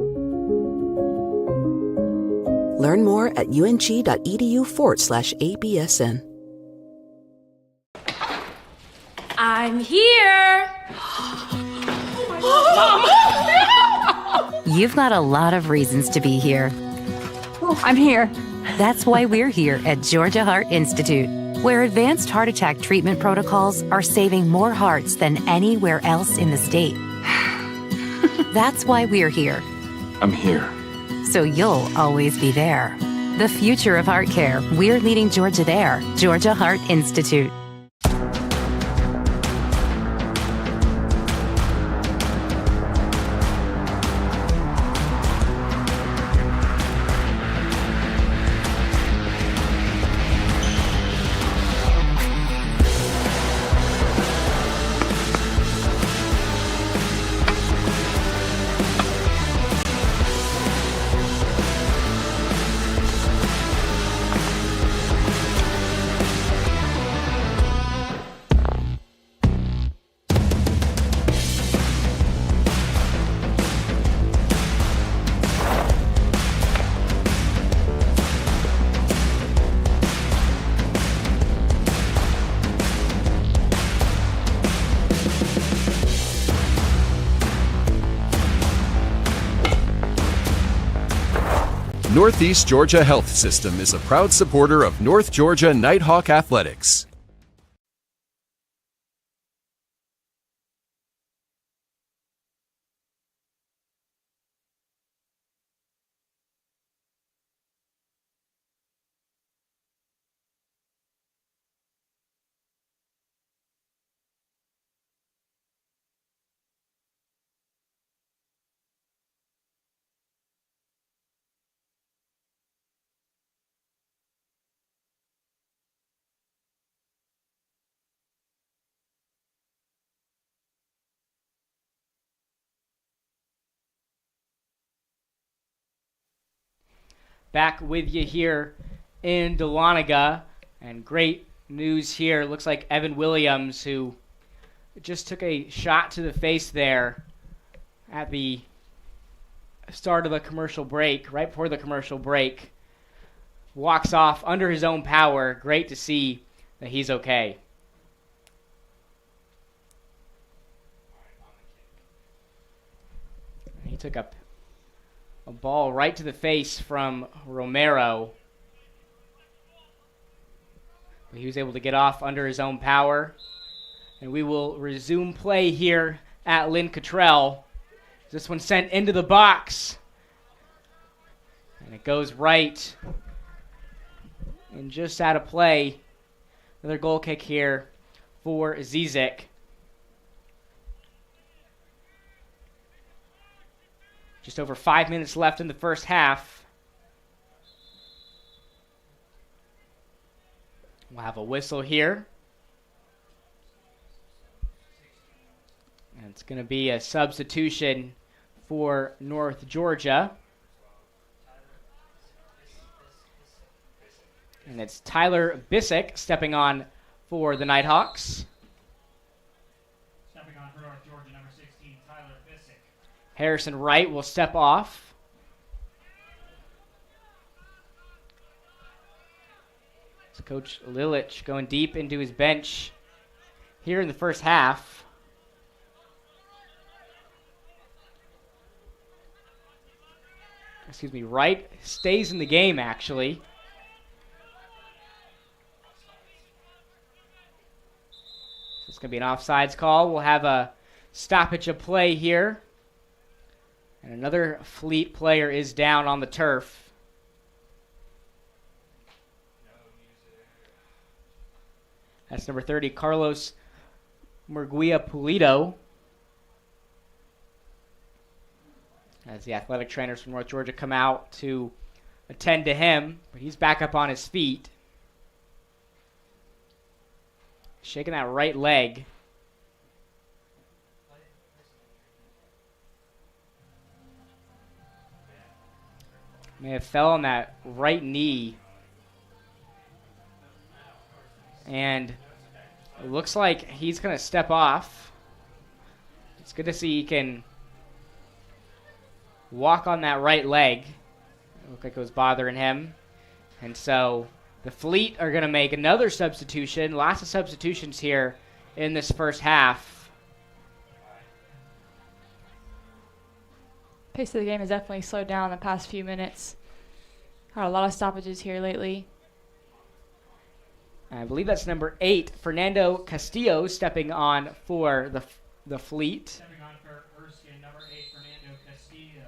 [SPEAKER 3] Learn more at ung.edu/ABSN.
[SPEAKER 4] I'm here.
[SPEAKER 5] You've got a lot of reasons to be here.
[SPEAKER 4] I'm here.
[SPEAKER 5] That's why we're here at Georgia Heart Institute, where advanced heart attack treatment protocols are saving more hearts than anywhere else in the state. That's why we're here.
[SPEAKER 8] I'm here.
[SPEAKER 5] So you'll always be there. The future of heart care, we're leading Georgia there. Georgia Heart Institute.
[SPEAKER 6] Northeast Georgia Health System is a proud supporter of North Georgia Nighthawk Athletics.
[SPEAKER 1] Back with you here in Dahlonega, and great news here. Looks like Evan Williams, who just took a shot to the face there at the start of the commercial break, right before the commercial break, walks off under his own power. Great to see that he's okay. He took a ball right to the face from Romero. But he was able to get off under his own power. And we will resume play here at Lynn Cottrell. This one sent into the box. And it goes right. And just out of play. Another goal kick here for Zizik. Just over 5 minutes left in the first half. We'll have a whistle here. And it's going to be a substitution for North Georgia. And it's Tyler Bissick stepping on for the Nighthawks.
[SPEAKER 7] Stepping on for North Georgia, number 16, Tyler Bissick.
[SPEAKER 1] Harrison Wright will step off. So Coach Lilich going deep into his bench here in the first half. Excuse me, Wright stays in the game, actually. So it's going to be an offsides call. We'll have a stoppage of play here. And another Fleet player is down on the turf. That's number 30, Carlos Murguia Pulido. As the athletic trainers from North Georgia come out to attend to him. But he's back up on his feet. Shaking that right leg. May have fell on that right knee. And it looks like he's going to step off. It's good to see he can walk on that right leg. Looked like it was bothering him. And so the Fleet are going to make another substitution. Lots of substitutions here in this first half.
[SPEAKER 2] Pace of the game has definitely slowed down in the past few minutes. Had a lot of stoppages here lately.
[SPEAKER 1] I believe that's number 8, Fernando Castillo, stepping on for the Fleet.
[SPEAKER 7] Stepping on for Erskine, number 8, Fernando Castillo.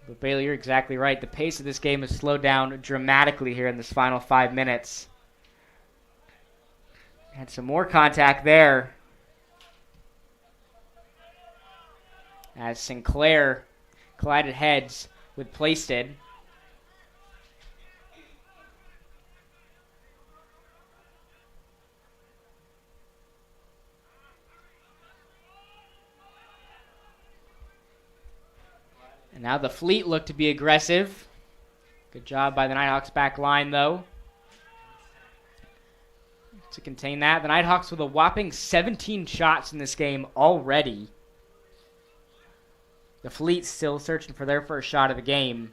[SPEAKER 1] But Bailey, you're exactly right. The pace of this game has slowed down dramatically here in this final 5 minutes. Had some more contact there, as Sinclair collided heads with Plaisted. And now the Fleet look to be aggressive. Good job by the Nighthawks back line, though, to contain that. The Nighthawks with a whopping 17 shots in this game already. The Fleet still searching for their first shot of the game.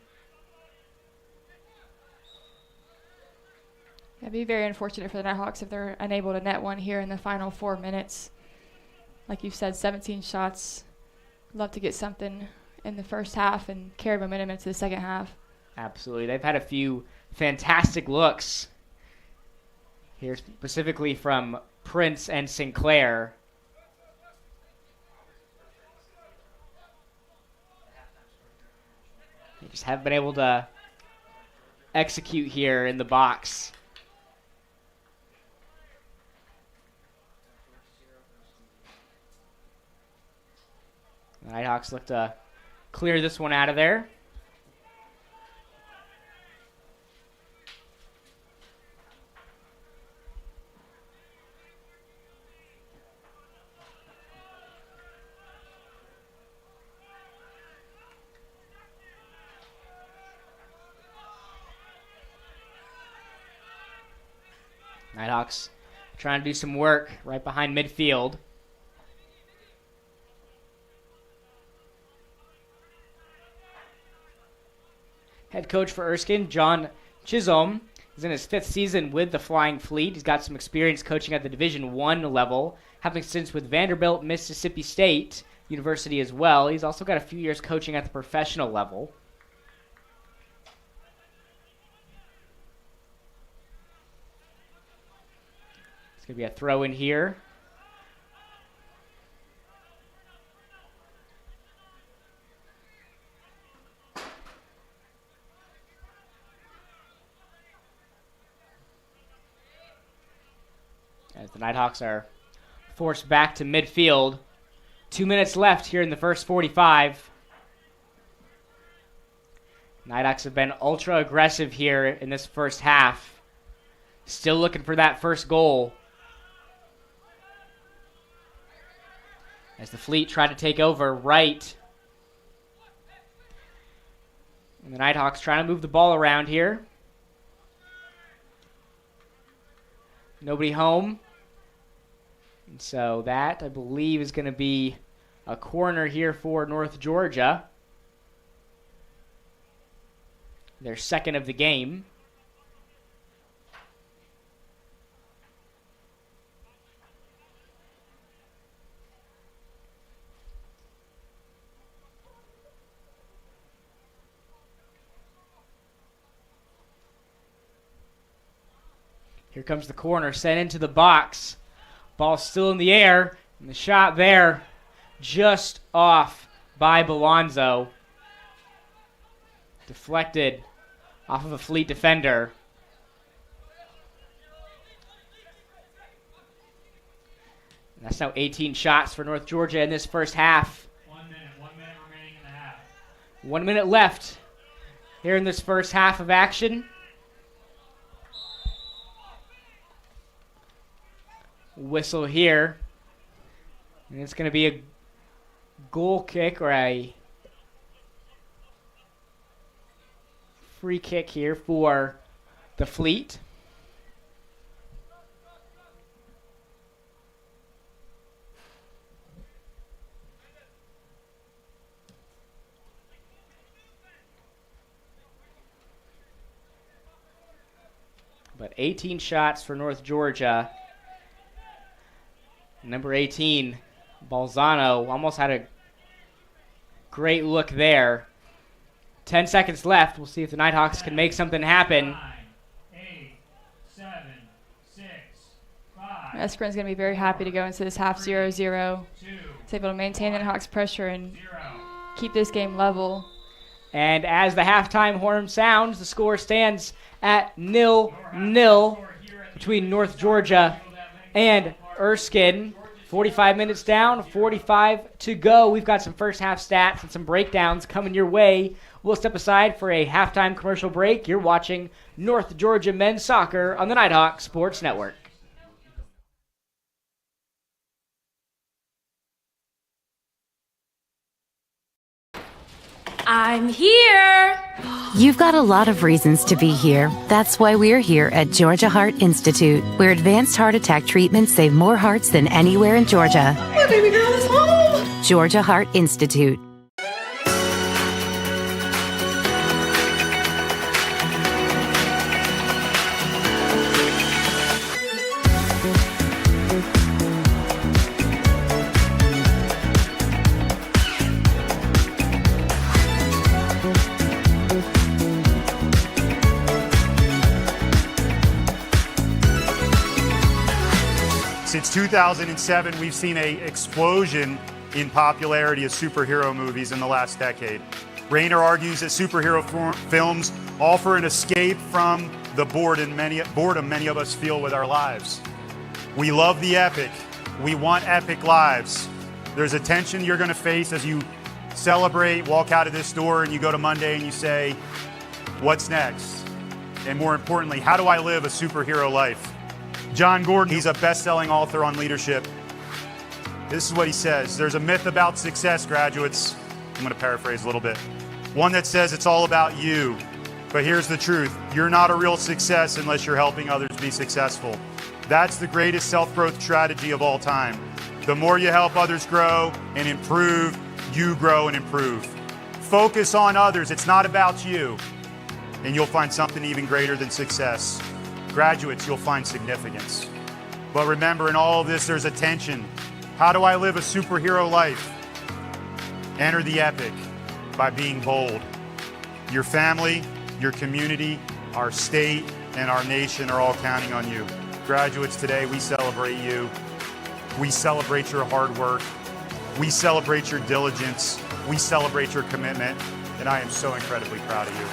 [SPEAKER 2] It'd be very unfortunate for the Nighthawks if they're unable to net one here in the final 4 minutes. Like you said, 17 shots. Love to get something in the first half and carry momentum into the second half.
[SPEAKER 1] Absolutely. They've had a few fantastic looks here, specifically from Prince and Sinclair. They just haven't been able to execute here in the box. The Nighthawks look to clear this one out of there. Nighthawks trying to do some work right behind midfield. Head coach for Erskine, John Chisholm, is in his 5th season with the Flying Fleet. He's got some experience coaching at the Division I level, having stints with Vanderbilt, Mississippi State University as well. He's also got a few years coaching at the professional level. It's going to be a throw in here. As the Nighthawks are forced back to midfield. 2 minutes left here in the first 45. Nighthawks have been ultra aggressive here in this first half. Still looking for that first goal. As the Fleet try to take over right. And the Nighthawks trying to move the ball around here. Nobody home. And so that, I believe, is going to be a corner here for North Georgia. Their second of the game. Here comes the corner, sent into the box. Ball still in the air, and the shot there just off by Belonzo. Deflected off of a Fleet defender. And that's now 18 shots for North Georgia in this first half.
[SPEAKER 7] 1 minute remaining in the half.
[SPEAKER 1] 1 minute left here in this first half of action. Whistle here. And it's going to be a goal kick or a free kick here for the Fleet. 18 shots for North Georgia. Number 18, Balzano, almost had a great look there. 10 seconds left. We'll see if the Nighthawks can make something happen.
[SPEAKER 7] 9, 8, 7, 6, 5,
[SPEAKER 2] Erskine's going to be very happy to go into this half 0-0.
[SPEAKER 7] 2,
[SPEAKER 2] It's able to maintain the Nighthawks' pressure and
[SPEAKER 7] 0.
[SPEAKER 2] keep this game level.
[SPEAKER 1] And as the halftime horn sounds, the score stands at 0-0 between North Georgia and Erskine. 45 minutes down, 45 to go. We've got some first half stats and some breakdowns coming your way. We'll step aside for a halftime commercial break. You're watching North Georgia men's soccer on the Nighthawk Sports Network.
[SPEAKER 4] I'm here.
[SPEAKER 5] You've got a lot of reasons to be here. That's why we're here at Georgia Heart Institute, where advanced heart attack treatments save more hearts than anywhere in Georgia.
[SPEAKER 3] My baby girl is home!
[SPEAKER 5] Georgia Heart Institute.
[SPEAKER 8] Since 2007, we've seen an explosion in popularity of superhero movies in the last decade. Rayner argues that superhero films offer an escape from the boredom many of us feel with our lives. We love the epic. We want epic lives. There's a tension you're going to face as you celebrate, walk out of this door, and you go to Monday and you say, what's next? And more importantly, how do I live a superhero life? John Gordon, he's a best-selling author on leadership. This is what he says. There's a myth about success, graduates. I'm going to paraphrase a little bit. One that says it's all about you. But here's the truth. You're not a real success unless you're helping others be successful. That's the greatest self-growth strategy of all time. The more you help others grow and improve, you grow and improve. Focus on others. It's not about you. And you'll find something even greater than success. Graduates, you'll find significance. But remember, in all of this, there's a tension. How do I live a superhero life? Enter the epic by being bold. Your family, your community, our state, and our nation are all counting on you. Graduates, today we celebrate you. We celebrate your hard work. We celebrate your diligence. We celebrate your commitment. And I am so incredibly proud of you.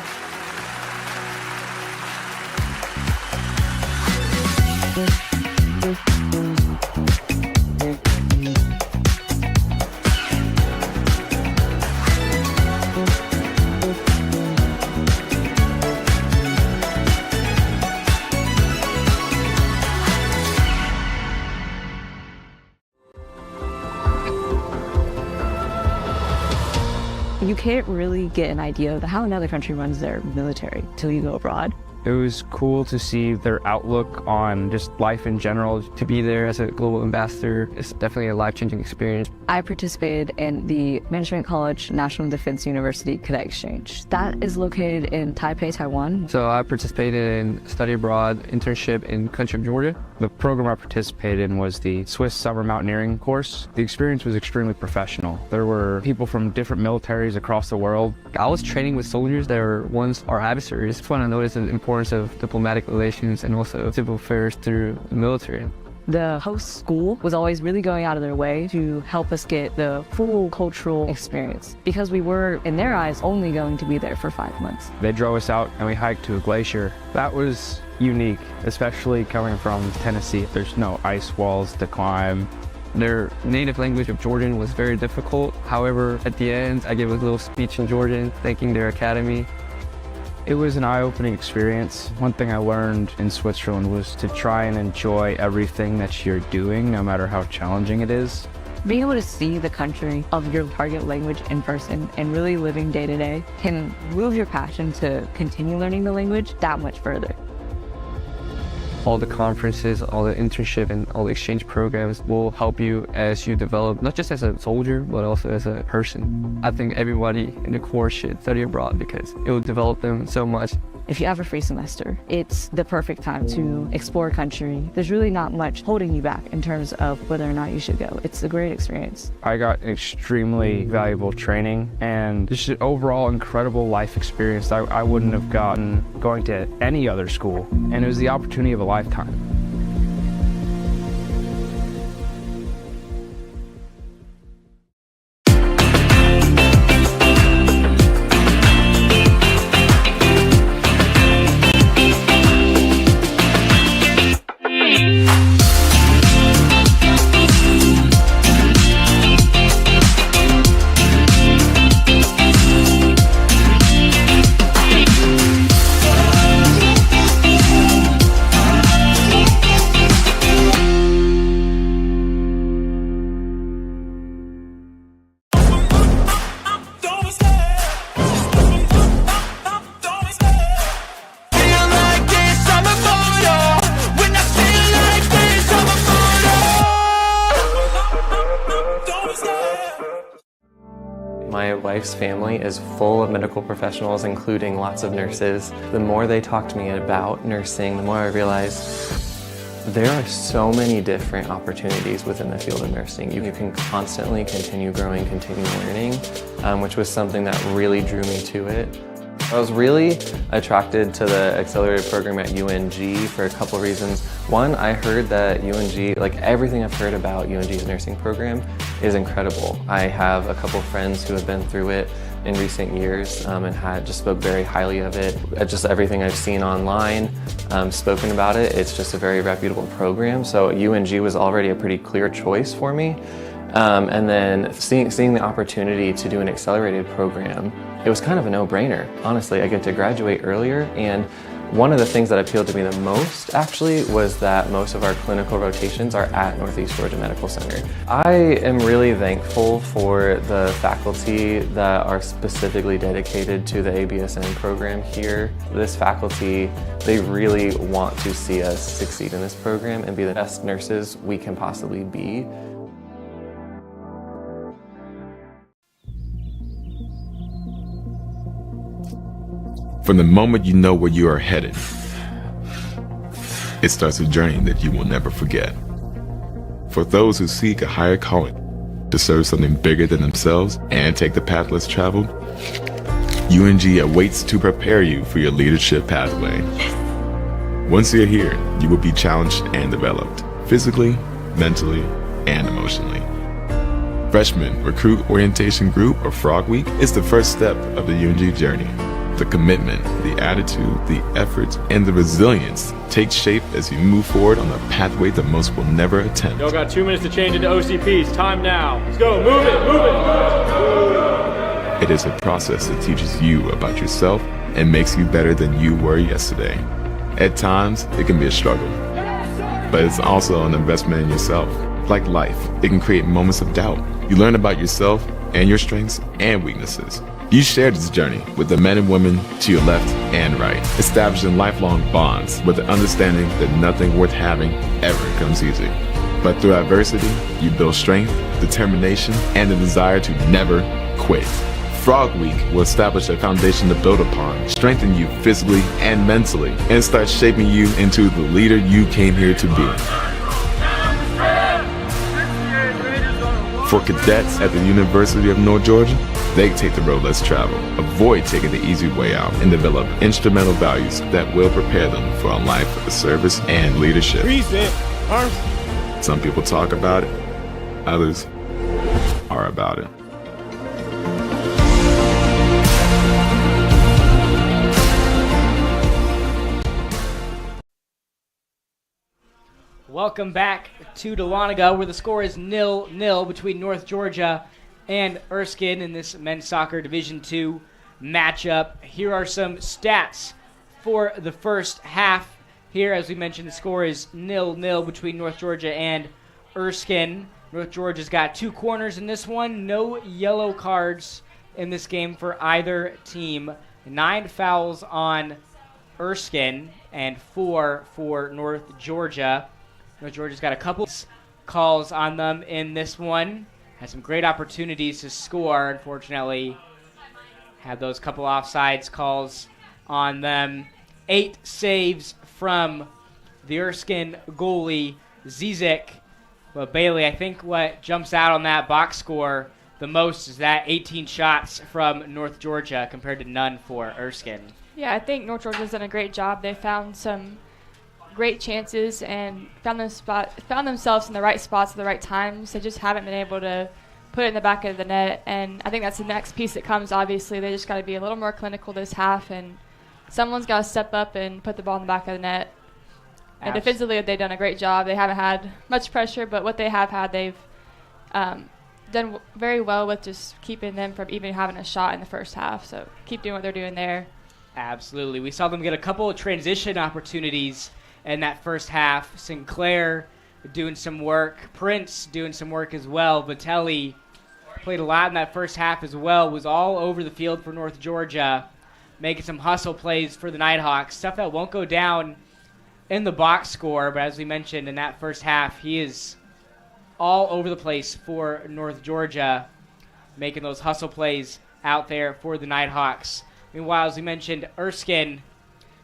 [SPEAKER 9] You can't really get an idea of how another country runs their military till you go abroad.
[SPEAKER 10] It was cool to see their outlook on just life in general. To be there as a global ambassador is definitely a life-changing experience.
[SPEAKER 9] I participated in the Management College National Defense University Cadet Exchange. That is located in Taipei, Taiwan.
[SPEAKER 10] So I participated in study abroad internship in country of Georgia. The program I participated in was the Swiss Summer Mountaineering course. The experience was extremely professional. There were people from different militaries across the world. I was training with soldiers that were once our adversaries. It's fun to notice the importance of diplomatic relations and also civil affairs through the military.
[SPEAKER 9] The host school was always really going out of their way to help us get the full cultural experience because we were, in their eyes, only going to be there for 5 months.
[SPEAKER 10] They drove us out and we hiked to a glacier. That was unique, especially coming from Tennessee. There's no ice walls to climb. Their native language of Georgian was very difficult. However, at the end, I gave a little speech in Georgian, thanking their academy. It was an eye-opening experience. One thing I learned in Switzerland was to try and enjoy everything that you're doing, no matter how challenging it is.
[SPEAKER 9] Being able to see the country of your target language in person and really living day to day can move your passion to continue learning the language that much further.
[SPEAKER 10] All the conferences, all the internship, and all the exchange programs will help you as you develop, not just as a soldier, but also as a person. I think everybody in the course should study abroad because it will develop them so much.
[SPEAKER 9] if you have a free semester, it's the perfect time to explore country. There's really not much holding you back in terms of whether or not you should go. It's a great experience.
[SPEAKER 10] I got extremely valuable training and just an overall incredible life experience that I wouldn't have gotten going to any other school. And it was the opportunity of a lifetime.
[SPEAKER 11] My wife's family is full of medical professionals, including lots of nurses. The more they talk to me about nursing, the more I realize there are so many different opportunities within the field of nursing. You can constantly continue growing, continue learning, which was something that really drew me to it. I was really attracted to the accelerated program at UNG for a couple reasons. One, I heard that UNG, like everything I've heard about UNG's nursing program is incredible. I have a couple friends who have been through it in recent years and just spoke very highly of it. Just everything I've seen online, spoken about it, it's just a very reputable program. So UNG was already a pretty clear choice for me. And then seeing the opportunity to do an accelerated program, it was kind of a no-brainer. Honestly, I get to graduate earlier, and one of the things that appealed to me the most, actually, was that most of our clinical rotations are at Northeast Georgia Medical Center. I am really thankful for the faculty that are specifically dedicated to the ABSN program here. This faculty, they really want to see us succeed in this program and be the best nurses we can possibly be.
[SPEAKER 12] From the moment you know where you are headed, it starts a journey that you will never forget. For those who seek a higher calling, to serve something bigger than themselves and take the path less traveled, UNG awaits to prepare you for your leadership pathway. Once you're here, you will be challenged and developed, physically, mentally, and emotionally. Freshman Recruit Orientation Group, or Frog Week, is the first step of the UNG journey. The commitment, the attitude, the effort, and the resilience take shape as you move forward on a pathway that most will never attempt.
[SPEAKER 7] Y'all got 2 minutes to change into OCPs. Time now. Let's go. Move it. Move it.
[SPEAKER 12] It is a process that teaches you about yourself and makes you better than you were yesterday. At times, it can be a struggle, but it's also an investment in yourself. Like life, it can create moments of doubt. You learn about yourself and your strengths and weaknesses. You share this journey with the men and women to your left and right, establishing lifelong bonds with the understanding that nothing worth having ever comes easy. But through adversity, you build strength, determination, and the desire to never quit. Frog Week will establish a foundation to build upon, strengthen you physically and mentally, and start shaping you into the leader you came here to be. For cadets at the University of North Georgia, they take the road less traveled, avoid taking the easy way out, and develop instrumental values that will prepare them for a life of service and leadership. Some people talk about it, others are about it.
[SPEAKER 1] Welcome back to Dahlonega, where the score is 0-0 between North Georgia and Erskine in this men's soccer Division II matchup. Here are some stats for the first half. Here, as we mentioned, the score is 0-0 between North Georgia and Erskine. North Georgia's got 2 corners in this one. No yellow cards in this game for either team. 9 fouls on Erskine and 4 for North Georgia. North Georgia's got a couple calls on them in this one. Had some great opportunities to score, unfortunately. Had those couple offsides calls on them. 8 saves from the Erskine goalie, Zizik. But Bailey, I think what jumps out on that box score the most is that 18 shots from North Georgia compared to none for Erskine.
[SPEAKER 2] Yeah, I think North Georgia's done a great job. They found some great chances and found themselves in the right spots at the right times. They just haven't been able to put it in the back of the net, and I think that's the next piece that comes. Obviously, they just got to be a little more clinical this half, and someone's got to step up and put the ball in the back of the net. And defensively, they've done a great job. They haven't had much pressure, but what they have had, they've done very well with just keeping them from even having a shot in the first half. So keep doing what they're doing there.
[SPEAKER 1] Absolutely. We saw them get a couple of transition opportunities in that first half. Sinclair doing some work. Prince doing some work as well. Vitelli played a lot in that first half as well. Was all over the field for North Georgia, making some hustle plays for the Nighthawks. Stuff that won't go down in the box score, but as we mentioned in that first half, he is all over the place for North Georgia, making those hustle plays out there for the Nighthawks. Meanwhile, as we mentioned, Erskine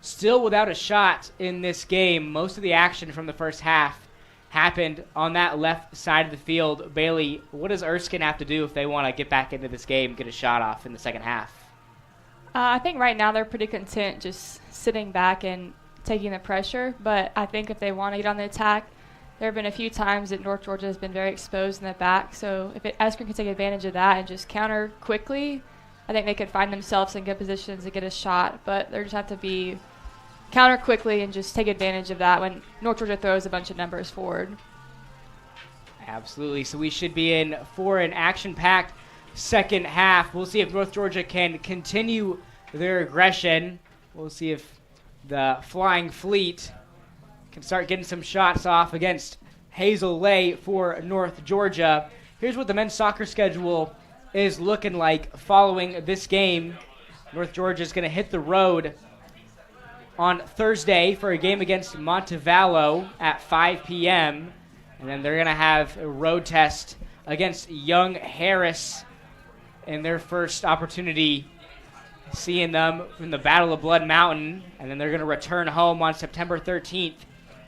[SPEAKER 1] still without a shot in this game. Most of the action from the first half happened on that left side of the field. Bailey, what does Erskine have to do if they want to get back into this game, get a shot off in the second half?
[SPEAKER 2] I think right now they're pretty content just sitting back and taking the pressure, but I think if they want to get on the attack, there have been a few times that North Georgia has been very exposed in the back, so if Erskine can take advantage of that and just counter quickly, I think they could find themselves in good positions to get a shot, but they just have to be counter quickly and just take advantage of that when North Georgia throws a bunch of numbers forward.
[SPEAKER 1] Absolutely, so we should be in for an action-packed second half. We'll see if North Georgia can continue their aggression. We'll see if the Flying Fleet can start getting some shots off against Hazel Lay for North Georgia. Here's what the men's soccer schedule is looking like following this game. North Georgia is going to hit the road on Thursday for a game against Montevallo at 5 p.m. And then they're going to have a road test against Young Harris in their first opportunity seeing them from the Battle of Blood Mountain, and then they're going to return home on September 13th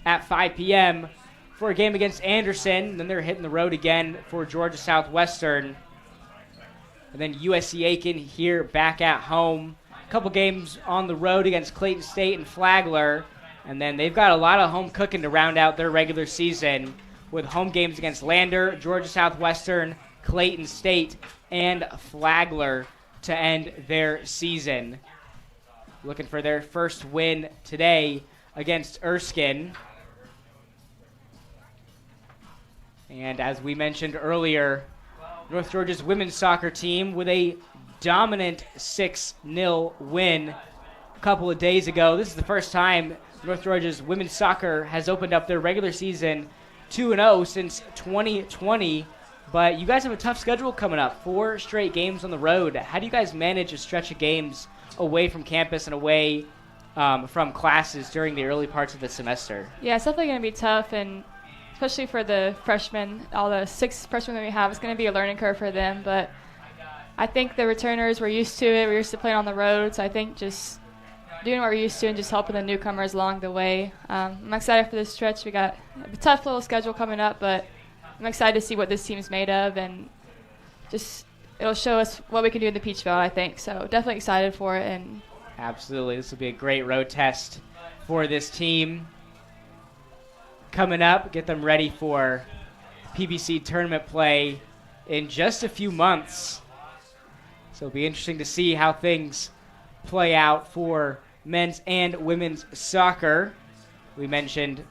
[SPEAKER 1] at 5 p.m. for a game against Anderson. Then they're hitting the road again for Georgia Southwestern. And then USC Aiken here back at home. A couple games on the road against Clayton State and Flagler. And then they've got a lot of home cooking to round out their regular season with home games against Lander, Georgia Southwestern, Clayton State, and Flagler to end their season. Looking for their first win today against Erskine. And as we mentioned earlier, North Georgia's women's soccer team with a dominant 6-0 win a couple of days ago. This is the first time North Georgia's women's soccer has opened up their regular season 2-0 since 2020. But you guys have a tough schedule coming up, 4 straight games on the road. How do you guys manage a stretch of games away from campus and away from classes during the early parts of the semester?
[SPEAKER 2] Yeah, it's definitely going to be tough, and especially for the freshmen, all the 6 freshmen that we have, it's going to be a learning curve for them. But I think the returners were used to it. We're used to playing on the road, so I think just doing what we're used to and just helping the newcomers along the way. I'm excited for this stretch. We got a tough little schedule coming up, but I'm excited to see what this team's made of, and just it'll show us what we can do in the Peach Belt, I think. So definitely excited for it. And
[SPEAKER 1] absolutely, this will be a great road test for this team. Coming up, get them ready for PBC tournament play in just a few months. So it'll be interesting to see how things play out for men's and women's soccer. We mentioned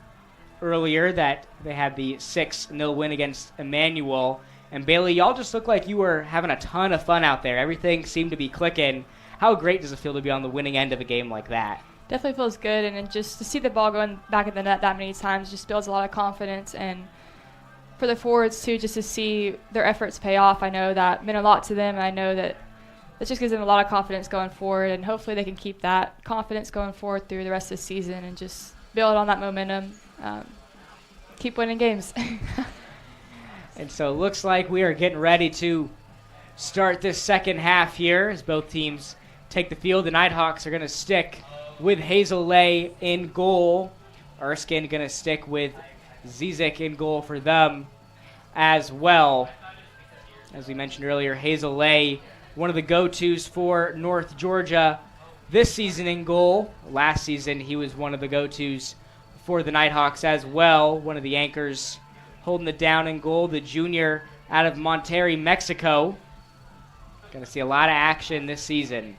[SPEAKER 1] earlier that they had the 6-0 win against Emmanuel. And Bailey, y'all just looked like you were having a ton of fun out there. Everything seemed to be clicking. How great does it feel to be on the winning end of a game like that?
[SPEAKER 2] Definitely feels good, and just to see the ball going back in the net that many times just builds a lot of confidence. And for the forwards, too, just to see their efforts pay off, I know that meant a lot to them, and I know that it just gives them a lot of confidence going forward, and hopefully they can keep that confidence going forward through the rest of the season and just build on that momentum. Keep winning games.
[SPEAKER 1] And so it looks like we are getting ready to start this second half here as both teams take the field. The Nighthawks are going to stick with Hazel Lay in goal. Erskine going to stick with Zizik in goal for them as well. As we mentioned earlier, Hazel Lay, one of the go-tos for North Georgia this season in goal. Last season, he was one of the go-tos for the Nighthawks as well. One of the anchors holding it down in goal, the junior out of Monterrey, Mexico. Going to see a lot of action this season.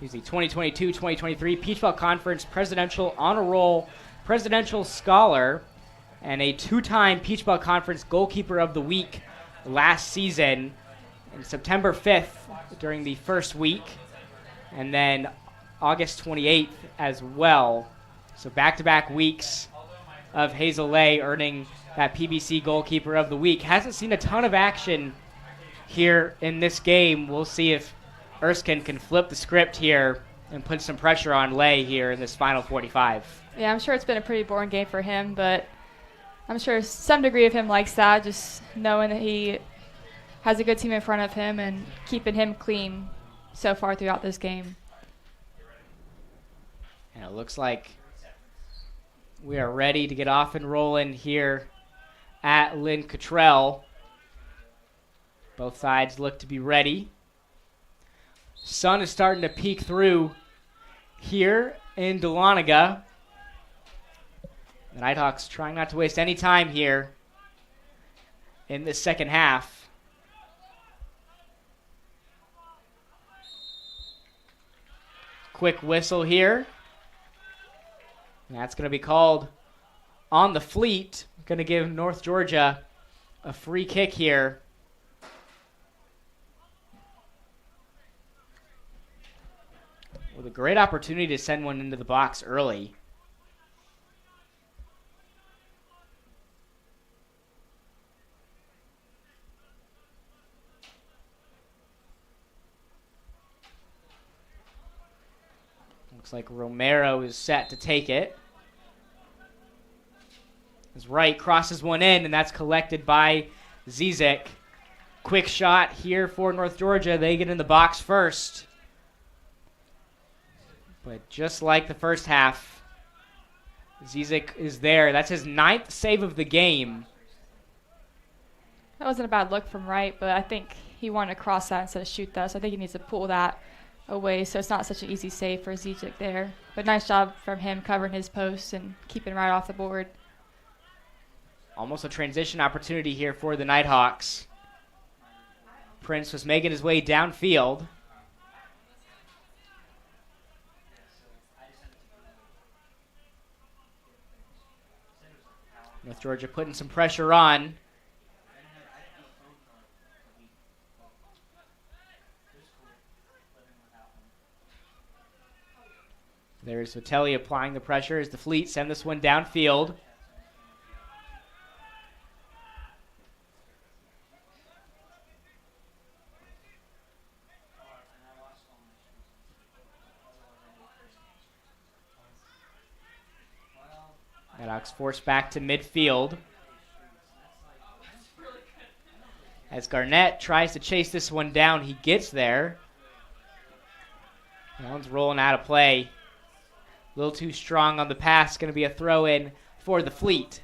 [SPEAKER 1] He's the 2022-2023 Peach Belt Conference Presidential Honor Roll Presidential Scholar and a two-time Peach Belt Conference Goalkeeper of the Week last season in September 5th during the first week, and then August 28th as well. So back-to-back weeks of Hazel Lay earning that PBC Goalkeeper of the Week. Hasn't seen a ton of action here in this game. We'll see if Erskine can flip the script here and put some pressure on Lay here in this final 45.
[SPEAKER 2] Yeah, I'm sure it's been a pretty boring game for him, but I'm sure some degree of him likes that, just knowing that he has a good team in front of him and keeping him clean so far throughout this game.
[SPEAKER 1] And it looks like we are ready to get off and rolling here at Lynn Cottrell. Both sides look to be ready. Sun is starting to peek through here in Dahlonega. The Nighthawks trying not to waste any time here in the second half. Quick whistle here. And that's going to be called on the Fleet. Going to give North Georgia a free kick here. With a great opportunity to send one into the box early. Looks like Romero is set to take it. His right crosses one in, and that's collected by Zizik. Quick shot here for North Georgia. They get in the box first. But just like the first half, Zizik is there. That's his 9th save of the game.
[SPEAKER 2] That wasn't a bad look from right, but I think he wanted to cross that instead of shoot that, so I think he needs to pull that away so it's not such an easy save for Zizik there. But nice job from him covering his post and keeping right off the board.
[SPEAKER 1] Almost a transition opportunity here for the Nighthawks. Prince was making his way downfield. North Georgia putting some pressure on. There's Vitelli applying the pressure as the Fleet send this one downfield. Maddox forced back to midfield. As Garnett tries to chase this one down, he gets there. That one's rolling out of play. A little too strong on the pass. Going to be a throw in for the Fleet.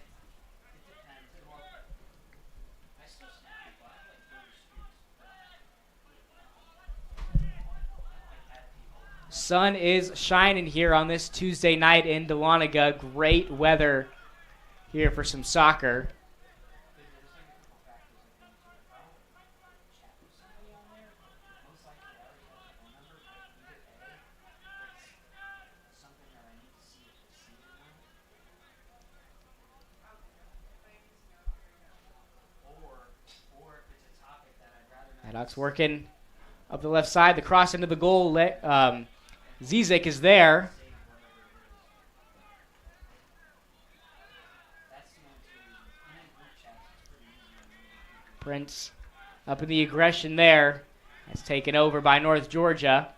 [SPEAKER 1] Sun is shining here on this Tuesday night in Dahlonega. Great weather here for some soccer. Maddox working up the left side. The cross into the goal. Zizik is there. Prince up in the aggression there. That's taken over by North Georgia.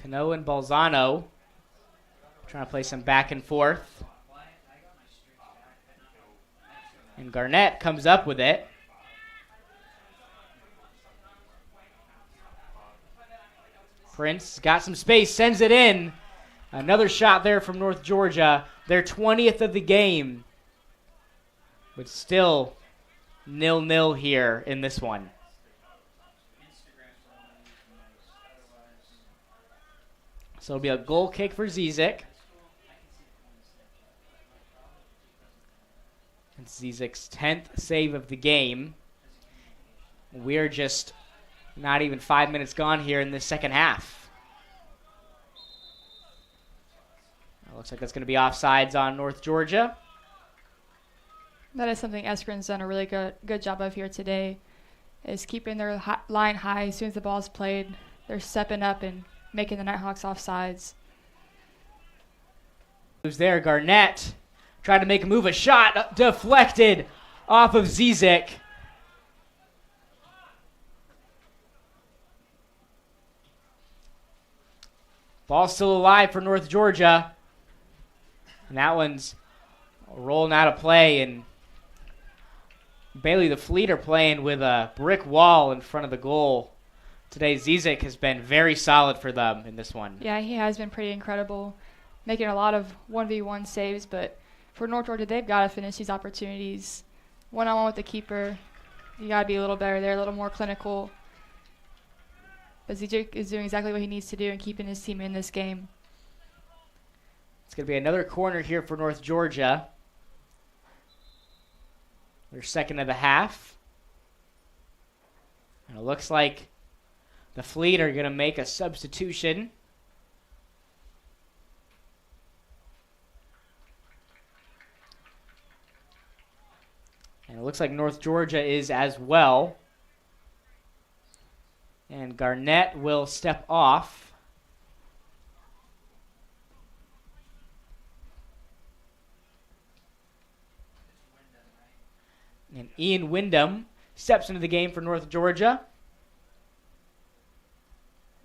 [SPEAKER 1] Cano and Balzano trying to play some back and forth. And Garnett comes up with it. Prince got some space, sends it in. Another shot there from North Georgia. Their 20th of the game. But still 0-0 here in this one. So it'll be a goal kick for Zizik. It's Zizik's 10th save of the game. We're just not even 5 minutes gone here in the second half. Looks like that's going to be offsides on North Georgia.
[SPEAKER 2] That is something Erskine's done a really good job of here today, is keeping their line high as soon as the ball's played. They're stepping up and making the Nighthawks offsides.
[SPEAKER 1] Who's there? Garnett tried to make a move. A shot deflected off of Zizik. Ball still alive for North Georgia. And that one's rolling out of play. And Bailey the Fleet are playing with a brick wall in front of the goal. Today, Zizik has been very solid for them in this one.
[SPEAKER 2] Yeah, he has been pretty incredible, making a lot of 1v1 saves. But for North Georgia, they've got to finish these opportunities. One-on-one with the keeper, you got to be a little better there, a little more clinical. But Zizik is doing exactly what he needs to do and keeping his team in this game.
[SPEAKER 1] It's going to be another corner here for North Georgia. Their second of the half. And it looks like the Fleet are going to make a substitution. And it looks like North Georgia is as well. And Garnett will step off. And Ian Wyndham steps into the game for North Georgia.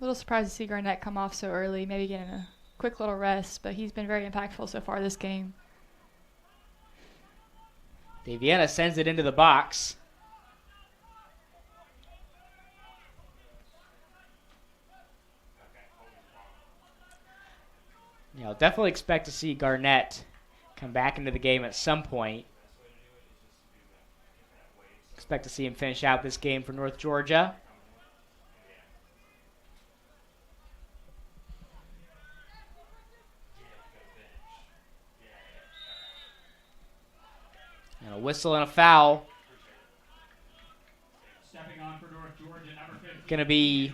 [SPEAKER 2] A little surprised to see Garnett come off so early, maybe getting a quick little rest, but he's been very impactful so far this game.
[SPEAKER 1] Daviana sends it into the box. Yeah, I'll definitely expect to see Garnett come back into the game at some point. Expect to see him finish out this game for North Georgia. And a whistle and a foul.
[SPEAKER 7] Stepping on for North Georgia, number 15.
[SPEAKER 1] Gonna be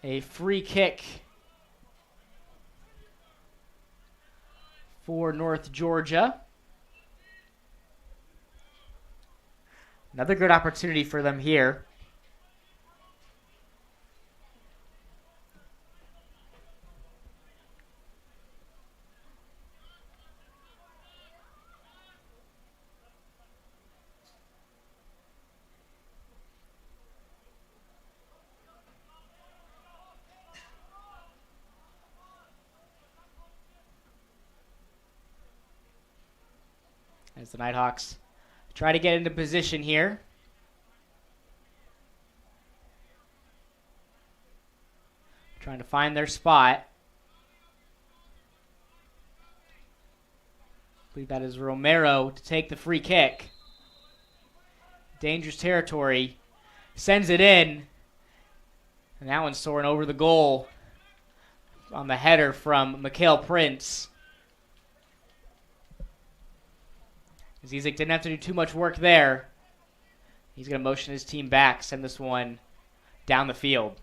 [SPEAKER 1] a free kick for North Georgia. Another good opportunity for them here. As the Nighthawks try to get into position here. Trying to find their spot. I believe that is Romero to take the free kick. Dangerous territory. Sends it in. And that one's soaring over the goal on the header from Mikhail Prince. Zizik didn't have to do too much work there. He's going to motion his team back, send this one down the field.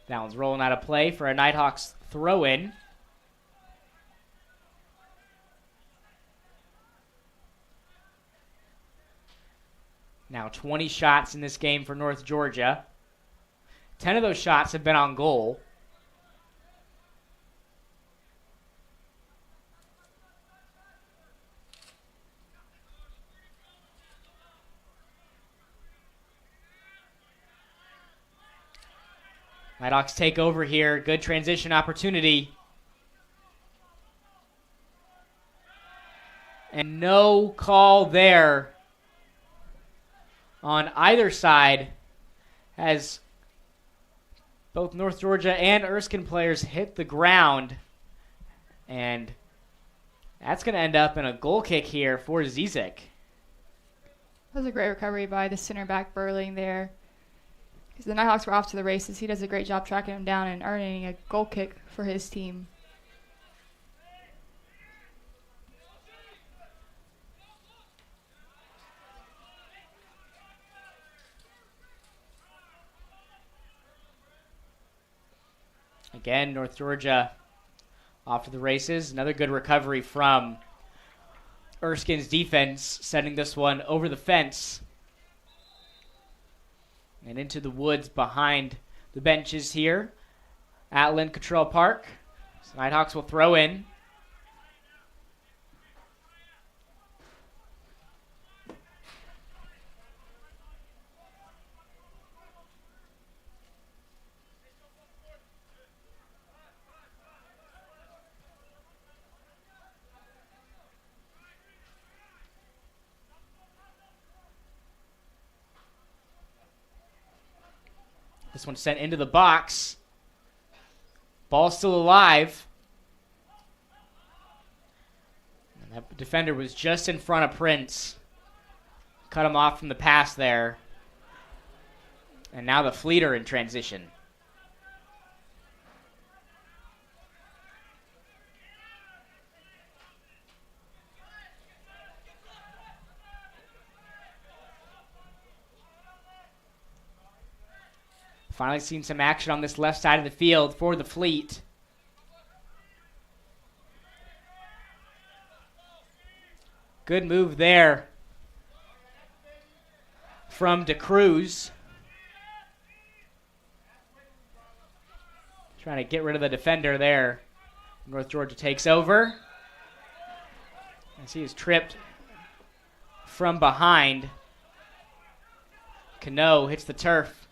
[SPEAKER 1] That one's rolling out of play for a Nighthawks throw-in. Now 20 shots in this game for North Georgia. 10 of those shots have been on goal. Nighthawks take over here. Good transition opportunity. And no call there on either side as both North Georgia and Erskine players hit the ground. And that's going to end up in a goal kick here for Zizik.
[SPEAKER 2] That was a great recovery by the center back Burling there. Because the Nighthawks were off to the races. He does a great job tracking him down and earning a goal kick for his team.
[SPEAKER 1] Again, North Georgia off to the races. Another good recovery from Erskine's defense, sending this one over the fence and into the woods behind the benches here at Lynn Cottrell Park. So Nighthawks will throw in. This one sent into the box. Ball still alive. And that defender was just in front of Prince. Cut him off from the pass there. And now the Fleeter in transition. Finally seen some action on this left side of the field for the Fleet. Good move there from DeCruz. Trying to get rid of the defender there. North Georgia takes over. As he is tripped from behind. Cano hits the turf.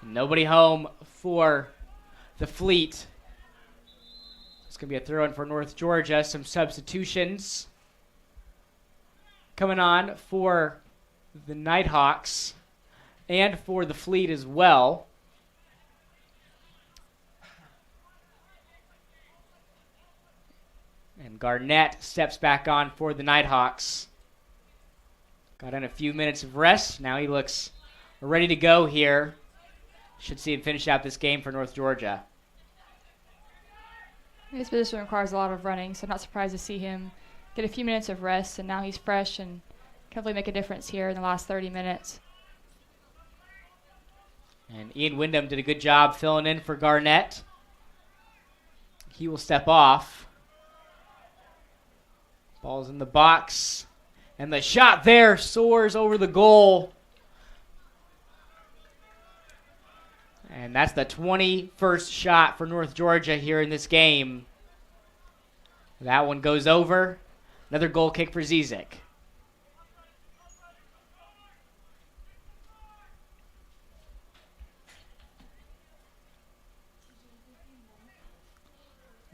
[SPEAKER 1] Nobody home for the Fleet. It's going to be a throw-in for North Georgia. Some substitutions coming on for the Nighthawks and for the Fleet as well. And Garnett steps back on for the Nighthawks. Got in a few minutes of rest. Now he looks ready to go here. Should see him finish out this game for North Georgia.
[SPEAKER 2] His position requires a lot of running, so I'm not surprised to see him get a few minutes of rest, and now he's fresh and can hopefully make a difference here in the last 30 minutes.
[SPEAKER 1] And Ian Wyndham did a good job filling in for Garnett. He will step off. Ball's in the box. And the shot there soars over the goal. And that's the 21st shot for North Georgia here in this game. That one goes over. Another goal kick for Zizik.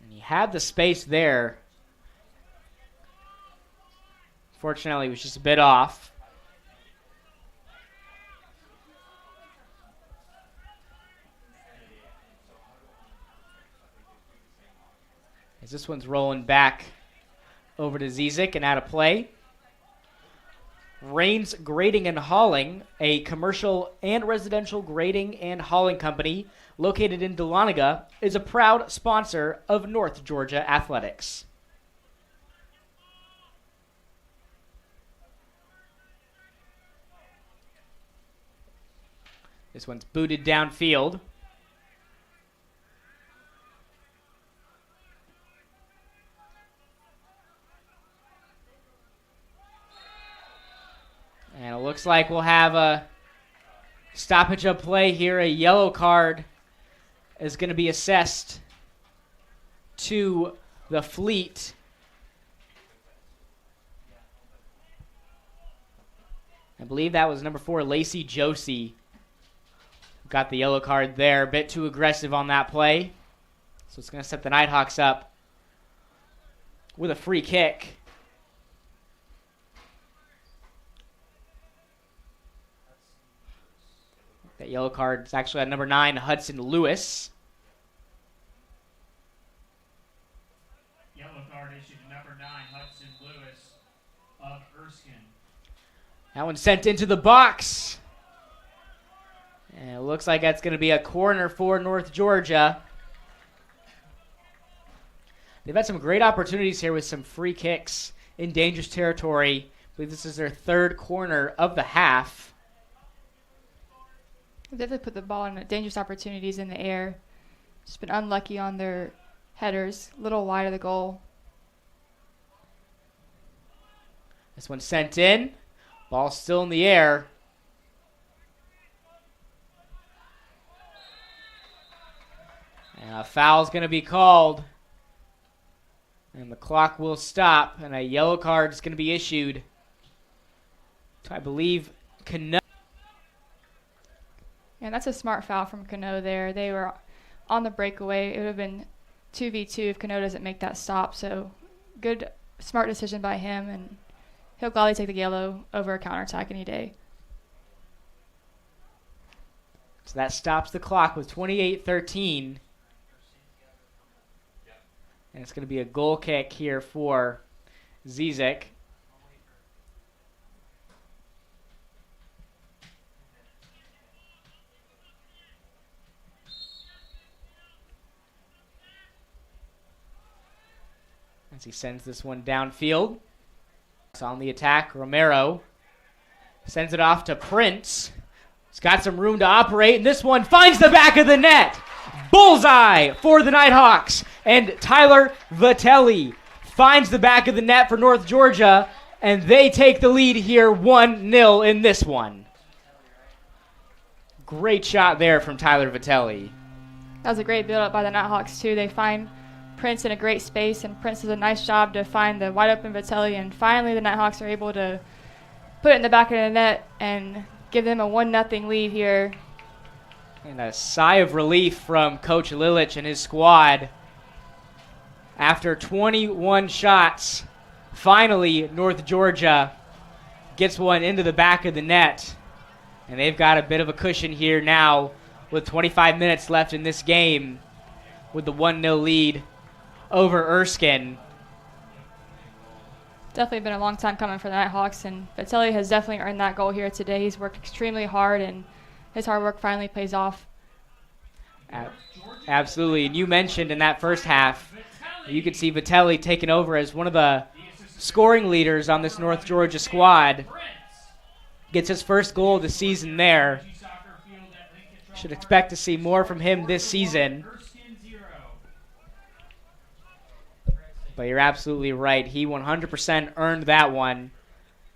[SPEAKER 1] And he had the space there. Fortunately, it was just a bit off. As this one's rolling back over to Zizik and out of play. Rains Grading and Hauling, a commercial and residential grading and hauling company located in Dahlonega, is a proud sponsor of North Georgia Athletics. This one's booted downfield. And it looks like we'll have a stoppage of play here. A yellow card is going to be assessed to the Fleet. I believe that was number 4, Lacey Josie. Got the yellow card there. A bit too aggressive on that play. So it's going to set the Nighthawks up with a free kick. That yellow card is actually at number 9, Hudson Lewis.
[SPEAKER 7] Yellow card issued to number 9, Hudson Lewis of Erskine.
[SPEAKER 1] That one sent into the box. And it looks like that's going to be a corner for North Georgia. They've had some great opportunities here with some free kicks in dangerous territory. I believe this is their 3rd corner of the half.
[SPEAKER 2] They definitely put the ball in dangerous opportunities in the air. Just been unlucky on their headers, a little wide of the goal.
[SPEAKER 1] This one sent in. Ball still in the air. And a foul's going to be called. And the clock will stop. And a yellow card is going to be issued to, I believe, Cano.
[SPEAKER 2] And that's a smart foul from Cano there. They were on the breakaway. It would have been 2v2 if Cano doesn't make that stop. So good, smart decision by him. And he'll gladly take the yellow over a counterattack any day.
[SPEAKER 1] So that stops the clock with 28-13. And it's going to be a goal kick here for Zizek. As he sends this one downfield. It's on the attack. Romero sends it off to Prince. He's got some room to operate, and this one finds the back of the net. Bullseye for the Nighthawks. And Tyler Vitelli finds the back of the net for North Georgia, and they take the lead here 1-0 in this one. Great shot there from Tyler Vitelli.
[SPEAKER 2] That was a great build-up by the Nighthawks, too. They find Prince in a great space, and Prince does a nice job to find the wide-open Vitelli, and finally the Nighthawks are able to put it in the back of the net and give them a 1-0 lead here.
[SPEAKER 1] And a sigh of relief from Coach Lilich and his squad. After 21 shots, finally North Georgia gets one into the back of the net. And they've got a bit of a cushion here now with 25 minutes left in this game with the 1-0 lead over Erskine.
[SPEAKER 2] Definitely been a long time coming for the Nighthawks, and Vitelli has definitely earned that goal here today. He's worked extremely hard, and his hard work finally pays off.
[SPEAKER 1] Absolutely, and you mentioned in that first half, you could see Vitelli taking over as one of the scoring leaders on this North Georgia squad. Gets his first goal of the season there. Should expect to see more from him this season. But you're absolutely right. He 100% earned that one.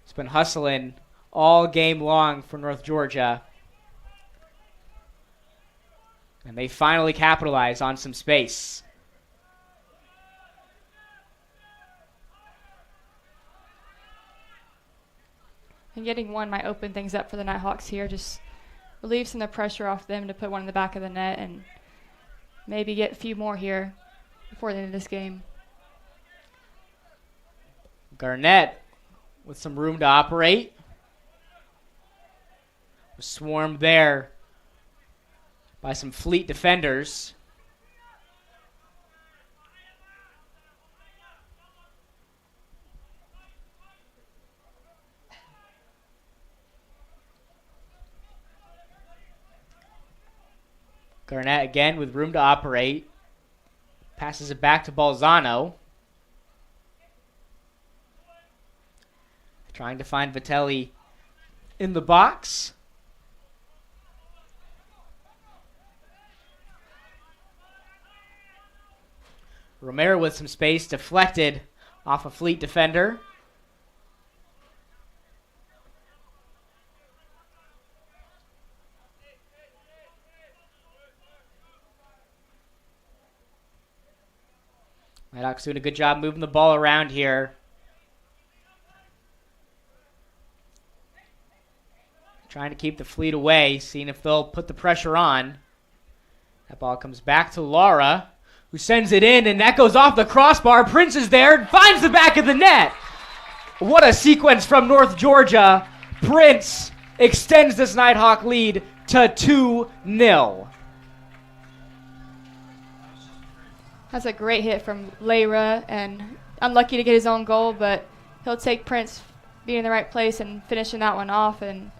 [SPEAKER 1] He's been hustling all game long for North Georgia. And they finally capitalize on some space.
[SPEAKER 2] And getting one might open things up for the Nighthawks here. Just relieve some of the pressure off them to put one in the back of the net and maybe get a few more here before the end of this game.
[SPEAKER 1] Garnett with some room to operate. Was swarmed there by some Fleet defenders. Garnett again with room to operate. Passes it back to Balzano. Trying to find Vitelli in the box. Romero with some space, deflected off a Fleet defender. Nighthawks doing a good job moving the ball around here. trying to keep the Fleet away, seeing if they'll put the pressure on. That ball comes back to Laura, who sends it in, and that goes off the crossbar. Prince is there and finds the back of the net. What a sequence from North Georgia. Prince extends this Nighthawk lead to 2-0.
[SPEAKER 2] That's a great hit from Layra, and unlucky to get his own goal, but he'll take Prince being in the right place and finishing that one off. And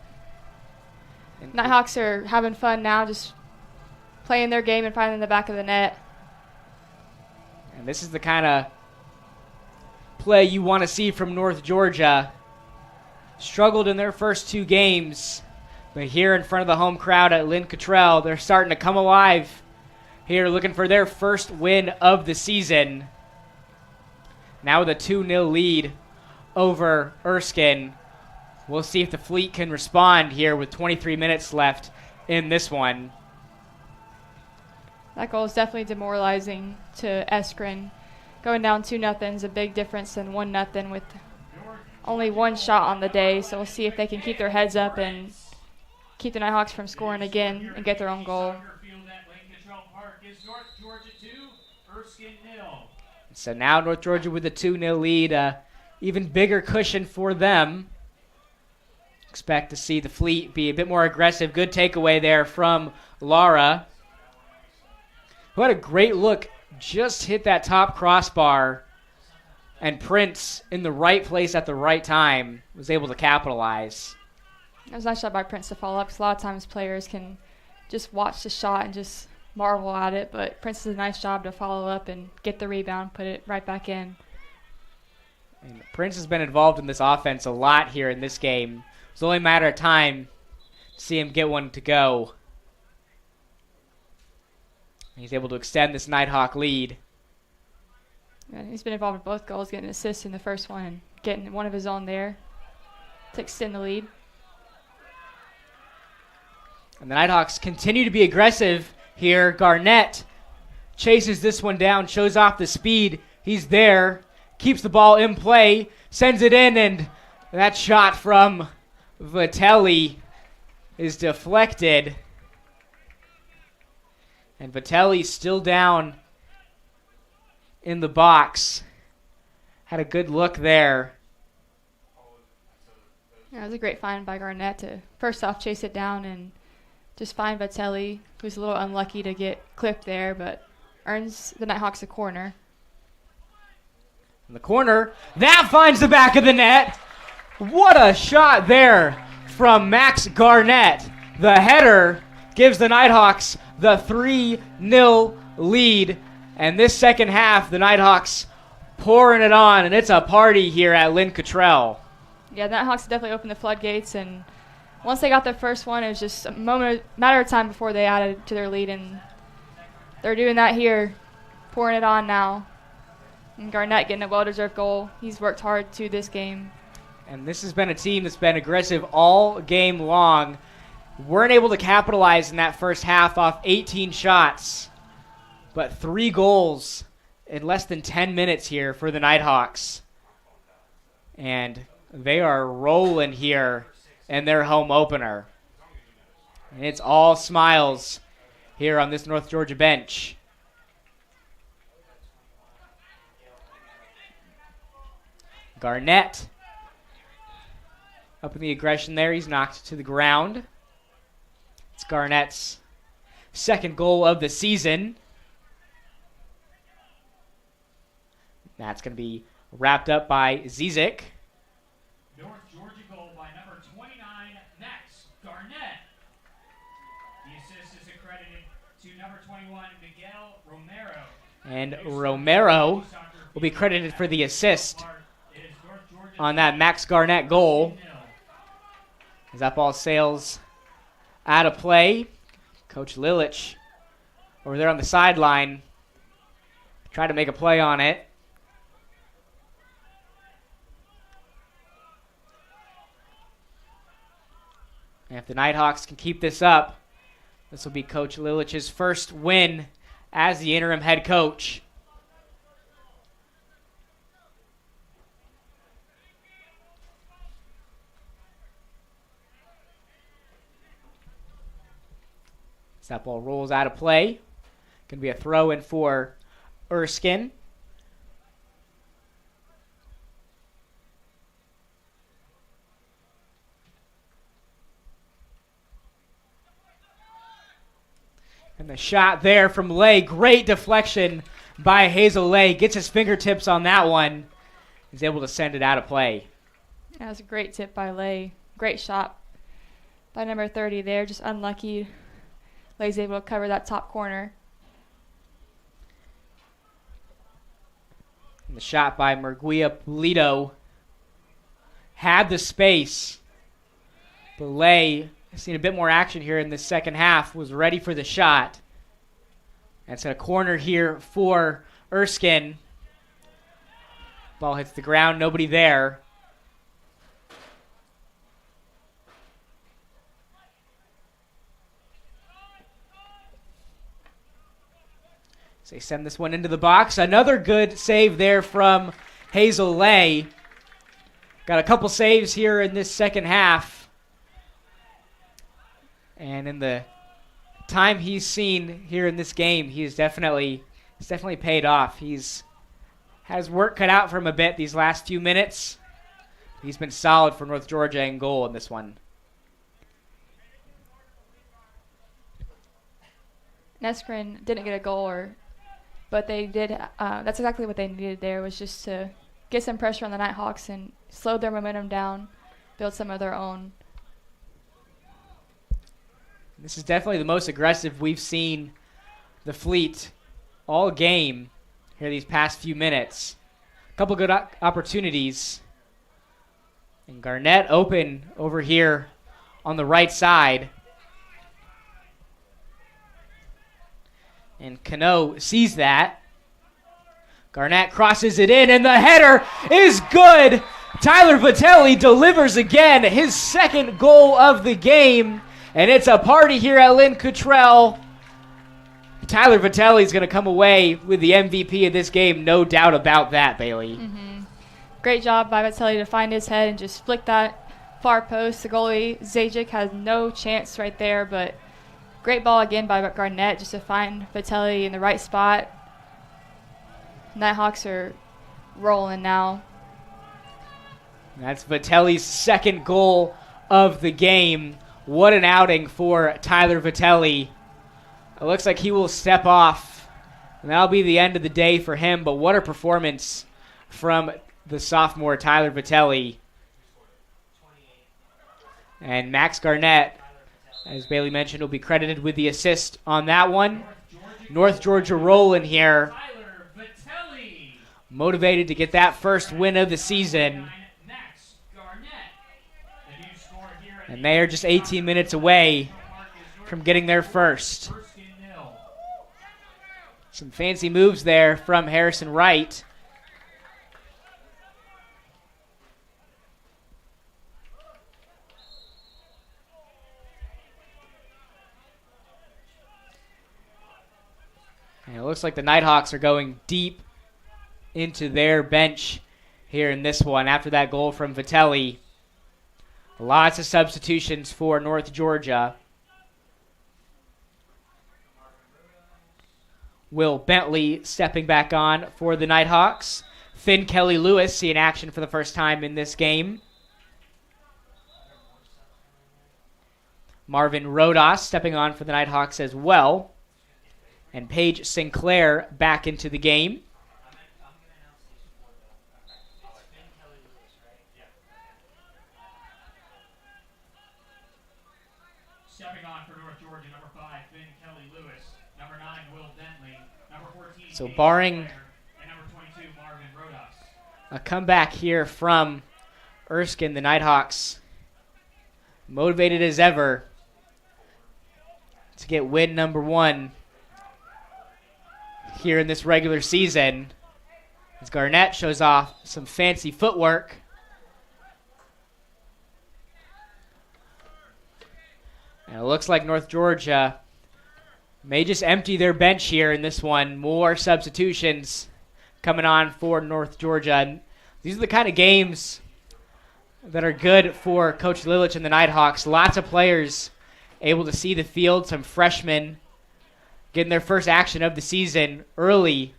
[SPEAKER 2] Nighthawks are having fun now, just playing their game and finding the back of the net.
[SPEAKER 1] And this is the kind of play you want to see from North Georgia. Struggled in their first 2 games, but here in front of the home crowd at Lynn Cottrell, they're starting to come alive here, looking for their first win of the season. Now with a 2-0 lead over Erskine. We'll see if the Fleet can respond here with 23 minutes left in this one.
[SPEAKER 2] That goal is definitely demoralizing to Erskine. Going down 2-0 is a big difference than 1-0 with only 1 shot on the day. So we'll see if they can keep their heads up and keep the Nighthawks from scoring again and get their own goal.
[SPEAKER 1] So now North Georgia with a 2-0 lead, even bigger cushion for them. Expect to see the Fleet be a bit more aggressive. Good takeaway there from Lara, who had a great look, just hit that top crossbar, and Prince in the right place at the right time was able to capitalize.
[SPEAKER 2] It was a nice shot by Prince to follow up, because a lot of times players can just watch the shot and just marvel at it, but Prince does a nice job to follow up and get the rebound, put it right back in.
[SPEAKER 1] And Prince has been involved in this offense a lot here in this game. It's only a matter of time to see him get one to go. He's able to extend this Nighthawk lead.
[SPEAKER 2] And he's been involved in both goals, getting an assist in the first one and getting one of his own there to extend the lead.
[SPEAKER 1] And the Nighthawks continue to be aggressive here. Garnett chases this one down, shows off the speed. He's there, keeps the ball in play, sends it in, and that shot from Vitelli is deflected. And Vitelli's still down in the box. Had a good look there.
[SPEAKER 2] Yeah, it was a great find by Garnett to first off chase it down and just find Vitelli, who's a little unlucky to get clipped there, but earns the Nighthawks a corner.
[SPEAKER 1] In the corner, that finds the back of the net. What a shot there from Max Garnett. The header gives the Nighthawks the 3-0 lead. And this second half, the Nighthawks pouring it on, and it's a party here at Lynn Cottrell.
[SPEAKER 2] Yeah, the Nighthawks definitely opened the floodgates, and once they got their first one, it was just a matter of time before they added to their lead, and they're doing that here, pouring it on now. And Garnett getting a well-deserved goal. He's worked hard to this game.
[SPEAKER 1] And this has been a team that's been aggressive all game long. Weren't able to capitalize in that first half off 18 shots, but 3 goals in less than 10 minutes here for the Nighthawks. And they are rolling here in their home opener. And it's all smiles here on this North Georgia bench. Garnett up in the aggression there. He's knocked to the ground. It's Garnett's second goal of the season. That's going to be wrapped up by Zizik.
[SPEAKER 7] North Georgia goal by number 29, Max Garnett. The assist is accredited to number 21, Miguel Romero.
[SPEAKER 1] And Romero will be credited for the assist on that Max Garnett goal. As that ball sails out of play, Coach Lilich over there on the sideline tried to make a play on it. And if the Nighthawks can keep this up, this will be Coach Lilich's first win as the interim head coach. As that ball rolls out of play. Going to be a throw in for Erskine. And the shot there from Lay. Great deflection by Hazel Lay. Gets his fingertips on that one. He's able to send it out of play.
[SPEAKER 2] That was a great tip by Lay. Great shot by number 30 there. Just unlucky. Lay's able to cover that top corner.
[SPEAKER 1] And the shot by Murguia Pulido had the space. But Lay, seen a bit more action here in the second half, was ready for the shot. That's a corner here for Erskine. Ball hits the ground, nobody there. So they send this one into the box. Another good save there from Hazel Lay. Got a couple saves here in this second half. And in the time he's seen here in this game, he's definitely paid off. Has work cut out for him a bit these last few minutes. He's been solid for North Georgia in goal in this one.
[SPEAKER 2] Erskine didn't get a goal, but they did. That's exactly what they needed there, was just to get some pressure on the Nighthawks and slow their momentum down, build some of their own.
[SPEAKER 1] This is definitely the most aggressive we've seen the Fleet all game here these past few minutes. A couple good opportunities. And Garnett open over here on the right side. And Cano sees that. Garnett crosses it in, and the header is good. Tyler Vitelli delivers again, his second goal of the game. And it's a party here at Lynn Cottrell. Tyler Vitelli is going to come away with the MVP of this game, no doubt about that, Bailey.
[SPEAKER 2] Great job by Vitelli to find his head and just flick that far post. The goalie, Zajic, has no chance right there, but great ball again by Garnett just to find Vitelli in the right spot. Nighthawks are rolling now.
[SPEAKER 1] That's Vitelli's second goal of the game. What an outing for Tyler Vitelli. It looks like he will step off, and that'll be the end of the day for him, but what a performance from the sophomore Tyler Vitelli. And Max Garnett, as Bailey mentioned, will be credited with the assist on that one. North Georgia rolling here. Motivated to get that first win of the season. And they are just 18 minutes away from getting their first. Some fancy moves there from Harrison Wright. And it looks like the Nighthawks are going deep into their bench here in this one after that goal from Vitelli. Lots of substitutions for North Georgia. Will Bentley stepping back on for the Nighthawks. Finn Kelly-Lewis seeing action for the first time in this game. Marvin Rodas stepping on for the Nighthawks as well. And Paige Sinclair back into the game.
[SPEAKER 7] Stepping on for North Georgia, number 5, Finn Kelly-Lewis. Number 9, Will Bentley. Number 14,
[SPEAKER 1] So barring
[SPEAKER 7] and number 22, Marvin Rodas.
[SPEAKER 1] a comeback here from Erskine, the Nighthawks motivated as ever to get win number 1 here in this regular season. As Garnett shows off some fancy footwork. And it looks like North Georgia may just empty their bench here in this one. More substitutions coming on for North Georgia. And these are the kind of games that are good for Coach Lilich and the Nighthawks. Lots of players able to see the field. Some freshmen getting their first action of the season early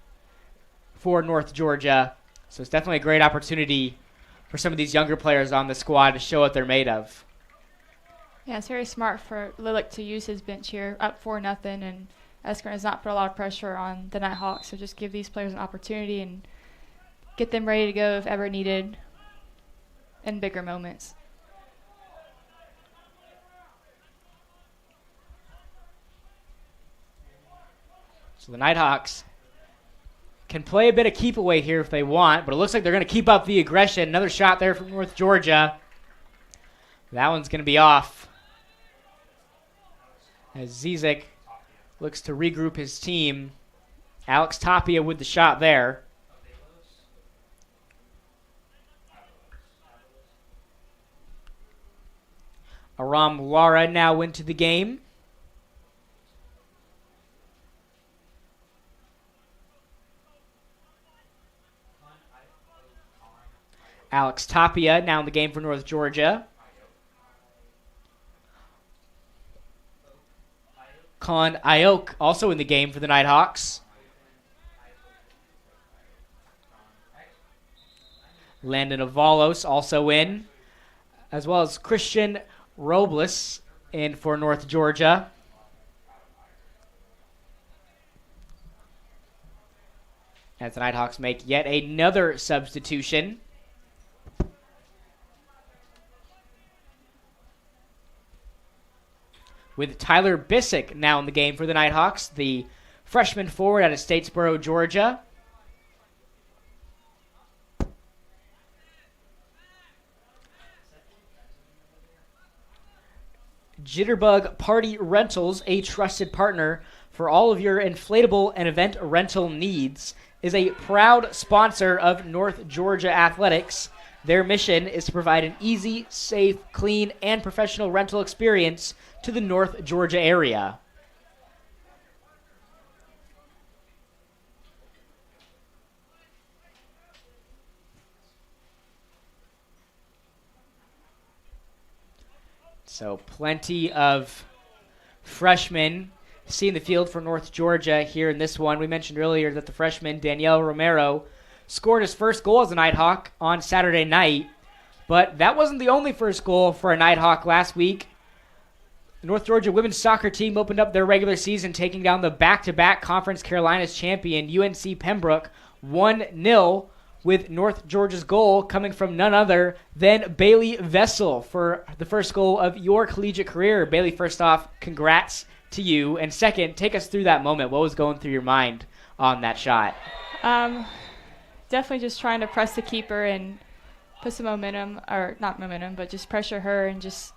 [SPEAKER 1] for North Georgia. So it's definitely a great opportunity for some of these younger players on the squad to show what they're made of.
[SPEAKER 2] Yeah, it's very smart for Lilick to use his bench here, up 4-0, and Erskine has not put a lot of pressure on the Nighthawks, so just give these players an opportunity and get them ready to go if ever needed in bigger moments.
[SPEAKER 1] So the Nighthawks can play a bit of keep away here if they want, but it looks like they're going to keep up the aggression. Another shot there from North Georgia. That one's going to be off, as Zizek looks to regroup his team. Alex Tapia with the shot there. Aram Lara now into the game. Alex Tapia now in the game for North Georgia. Con Ayok also in the game for the Nighthawks. Landon Avalos also in, as well as Christian Robles in for North Georgia. As the Nighthawks make yet another substitution. With Tyler Bissick now in the game for the Nighthawks, the freshman forward out of Statesboro, Georgia. Jitterbug Party Rentals, a trusted partner for all of your inflatable and event rental needs, is a proud sponsor of North Georgia Athletics. Their mission is to provide an easy, safe, clean, and professional rental experience to the North Georgia area. So plenty of freshmen seeing the field for North Georgia here in this one. We mentioned earlier that the freshman Danielle Romero scored his first goal as a Nighthawk on Saturday night, but that wasn't the only first goal for a Nighthawk last week. The North Georgia women's soccer team opened up their regular season taking down the back-to-back Conference Carolinas champion UNC Pembroke 1-0, with North Georgia's goal coming from none other than Bailey Vessel for the first goal of your collegiate career. Bailey, first off, congrats to you. And second, take us through that moment. What was going through your mind on that shot?
[SPEAKER 2] Definitely just trying to press the keeper and put some momentum, or not momentum, but just pressure her and just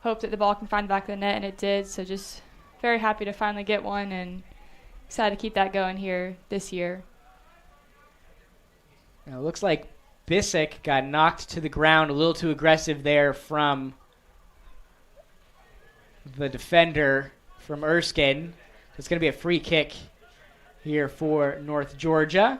[SPEAKER 2] hope that the ball can find the back of the net, and it did. So just very happy to finally get one and excited to keep that going here this year.
[SPEAKER 1] Now, it looks like Bissick got knocked to the ground a little too aggressive there from the defender from Erskine. It's going to be a free kick here for North Georgia.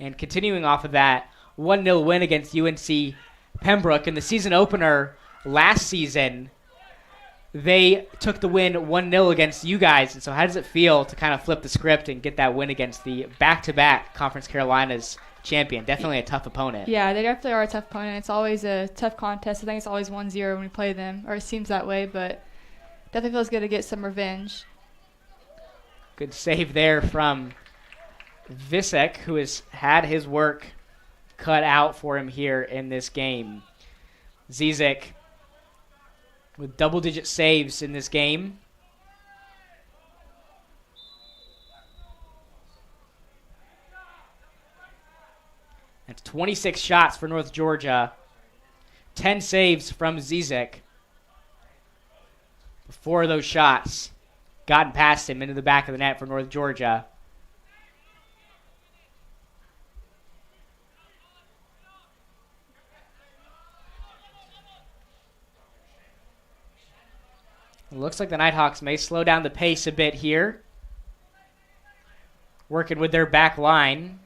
[SPEAKER 1] And continuing off of that, 1-0 win against UNC Pembroke. In the season opener last season, they took the win 1-0 against you guys. And so how does it feel to kind of flip the script and get that win against the back-to-back Conference Carolinas champion? Definitely a tough opponent.
[SPEAKER 2] Yeah, they definitely are a tough opponent. It's always a tough contest. I think it's always 1-0 when we play them, or it seems that way, but definitely feels good to get some revenge.
[SPEAKER 1] Good save there from Visek, who has had his work cut out for him here in this game. Zizek with double-digit saves in this game. That's 26 shots for North Georgia. 10 saves from Zizek. 4 of those shots gotten past him into the back of the net for North Georgia. It looks like the Nighthawks may slow down the pace a bit here. working with their back line.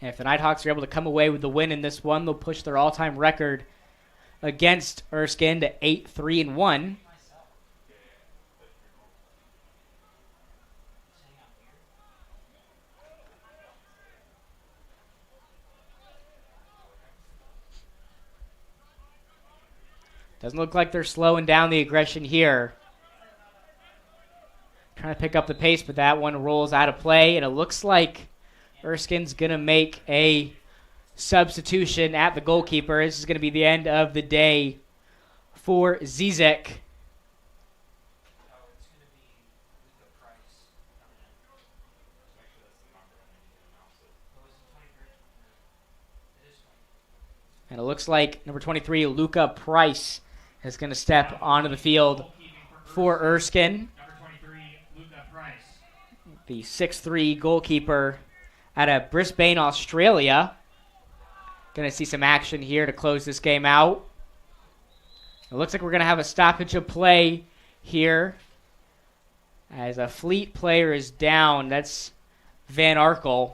[SPEAKER 1] And if the Nighthawks are able to come away with the win in this one, they'll push their all-time record against Erskine to 8-3-1. Doesn't look like they're slowing down the aggression here. Trying to pick up the pace, but that one rolls out of play, and it looks like Erskine's going to make a substitution at the goalkeeper. This is going to be the end of the day for Zizek. And it looks like number 23, Luca Price, is going to step onto the field for Erskine. The 6'3 goalkeeper out of Brisbane, Australia. Going to see some action here to close this game out. It looks like we're going to have a stoppage of play here as a Fleet player is down. That's Van Arkel.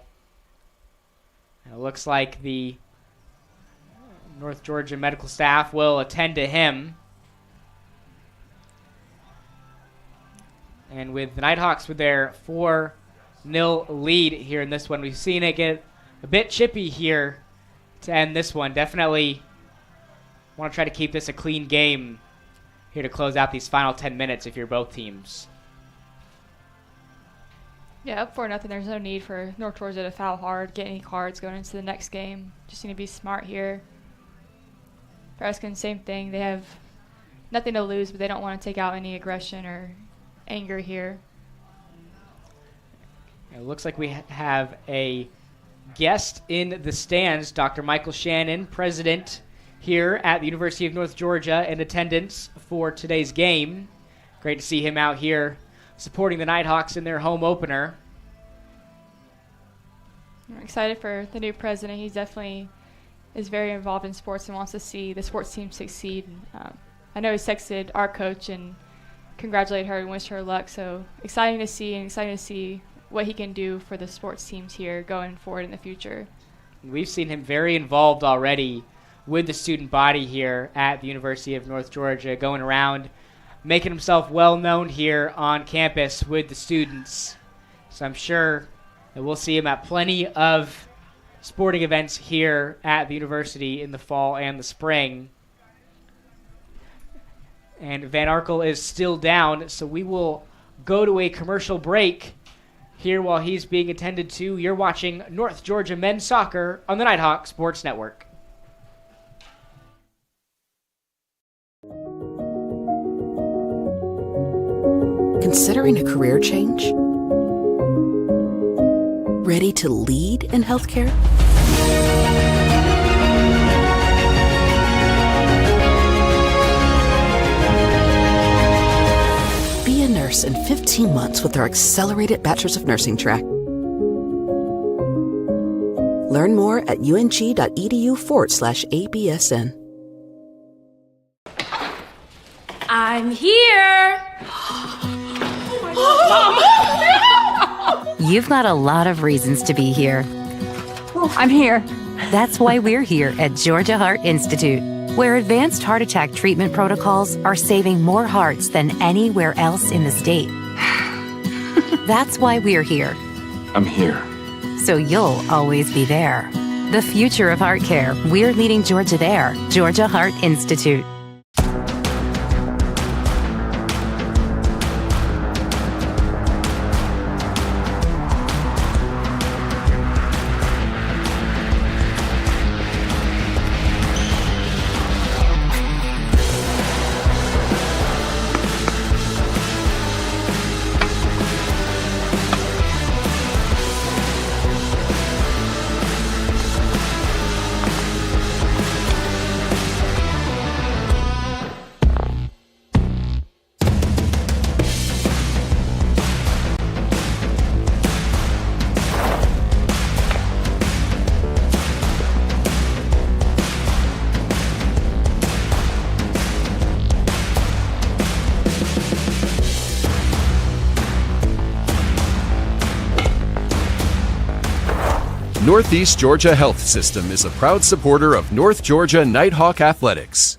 [SPEAKER 1] And it looks like the North Georgia medical staff will attend to him. And with the Nighthawks with their 4-0 lead here in this one, we've seen it get a bit chippy here to end this one. Definitely want to try to keep this a clean game here to close out these final 10 minutes if you're both teams.
[SPEAKER 2] Yeah, up 4-0. There's no need for North Georgia to foul hard, get any cards going into the next game. Just need to be smart here. For Erskine, same thing. They have nothing to lose, but they don't want to take out any aggression or anger here.
[SPEAKER 1] It looks like we have a guest in the stands, Dr. Michael Shannon, president here at the University of North Georgia, in attendance for today's game. Great to see him out here supporting the Nighthawks in their home opener.
[SPEAKER 2] I'm excited for the new president. He definitely is very involved in sports and wants to see the sports team succeed. I know he's texted our coach and congratulated her and wished her luck. So exciting to see what he can do for the sports teams here going forward in the future.
[SPEAKER 1] We've seen him very involved already with the student body here at the University of North Georgia, going around, making himself well known here on campus with the students. So I'm sure that we'll see him at plenty of sporting events here at the university in the fall and the spring. And Van Arkel is still down, so we will go to a commercial break here while he's being attended to. You're watching North Georgia men's soccer on the Nighthawk Sports Network.
[SPEAKER 3] Considering a career change? Ready to lead in healthcare? Be a nurse in 15 months with our accelerated Bachelor's of Nursing track. Learn more at ung.edu/ABSN.
[SPEAKER 4] I'm here.
[SPEAKER 5] You've got a lot of reasons to be here.
[SPEAKER 13] I'm here.
[SPEAKER 5] That's why we're here at Georgia Heart Institute, where advanced heart attack treatment protocols are saving more hearts than anywhere else in the state. That's why we're here.
[SPEAKER 12] I'm here.
[SPEAKER 5] So you'll always be there. The future of heart care, we're leading Georgia there. Georgia Heart Institute.
[SPEAKER 6] Northeast Georgia Health System is a proud supporter of North Georgia Nighthawk Athletics.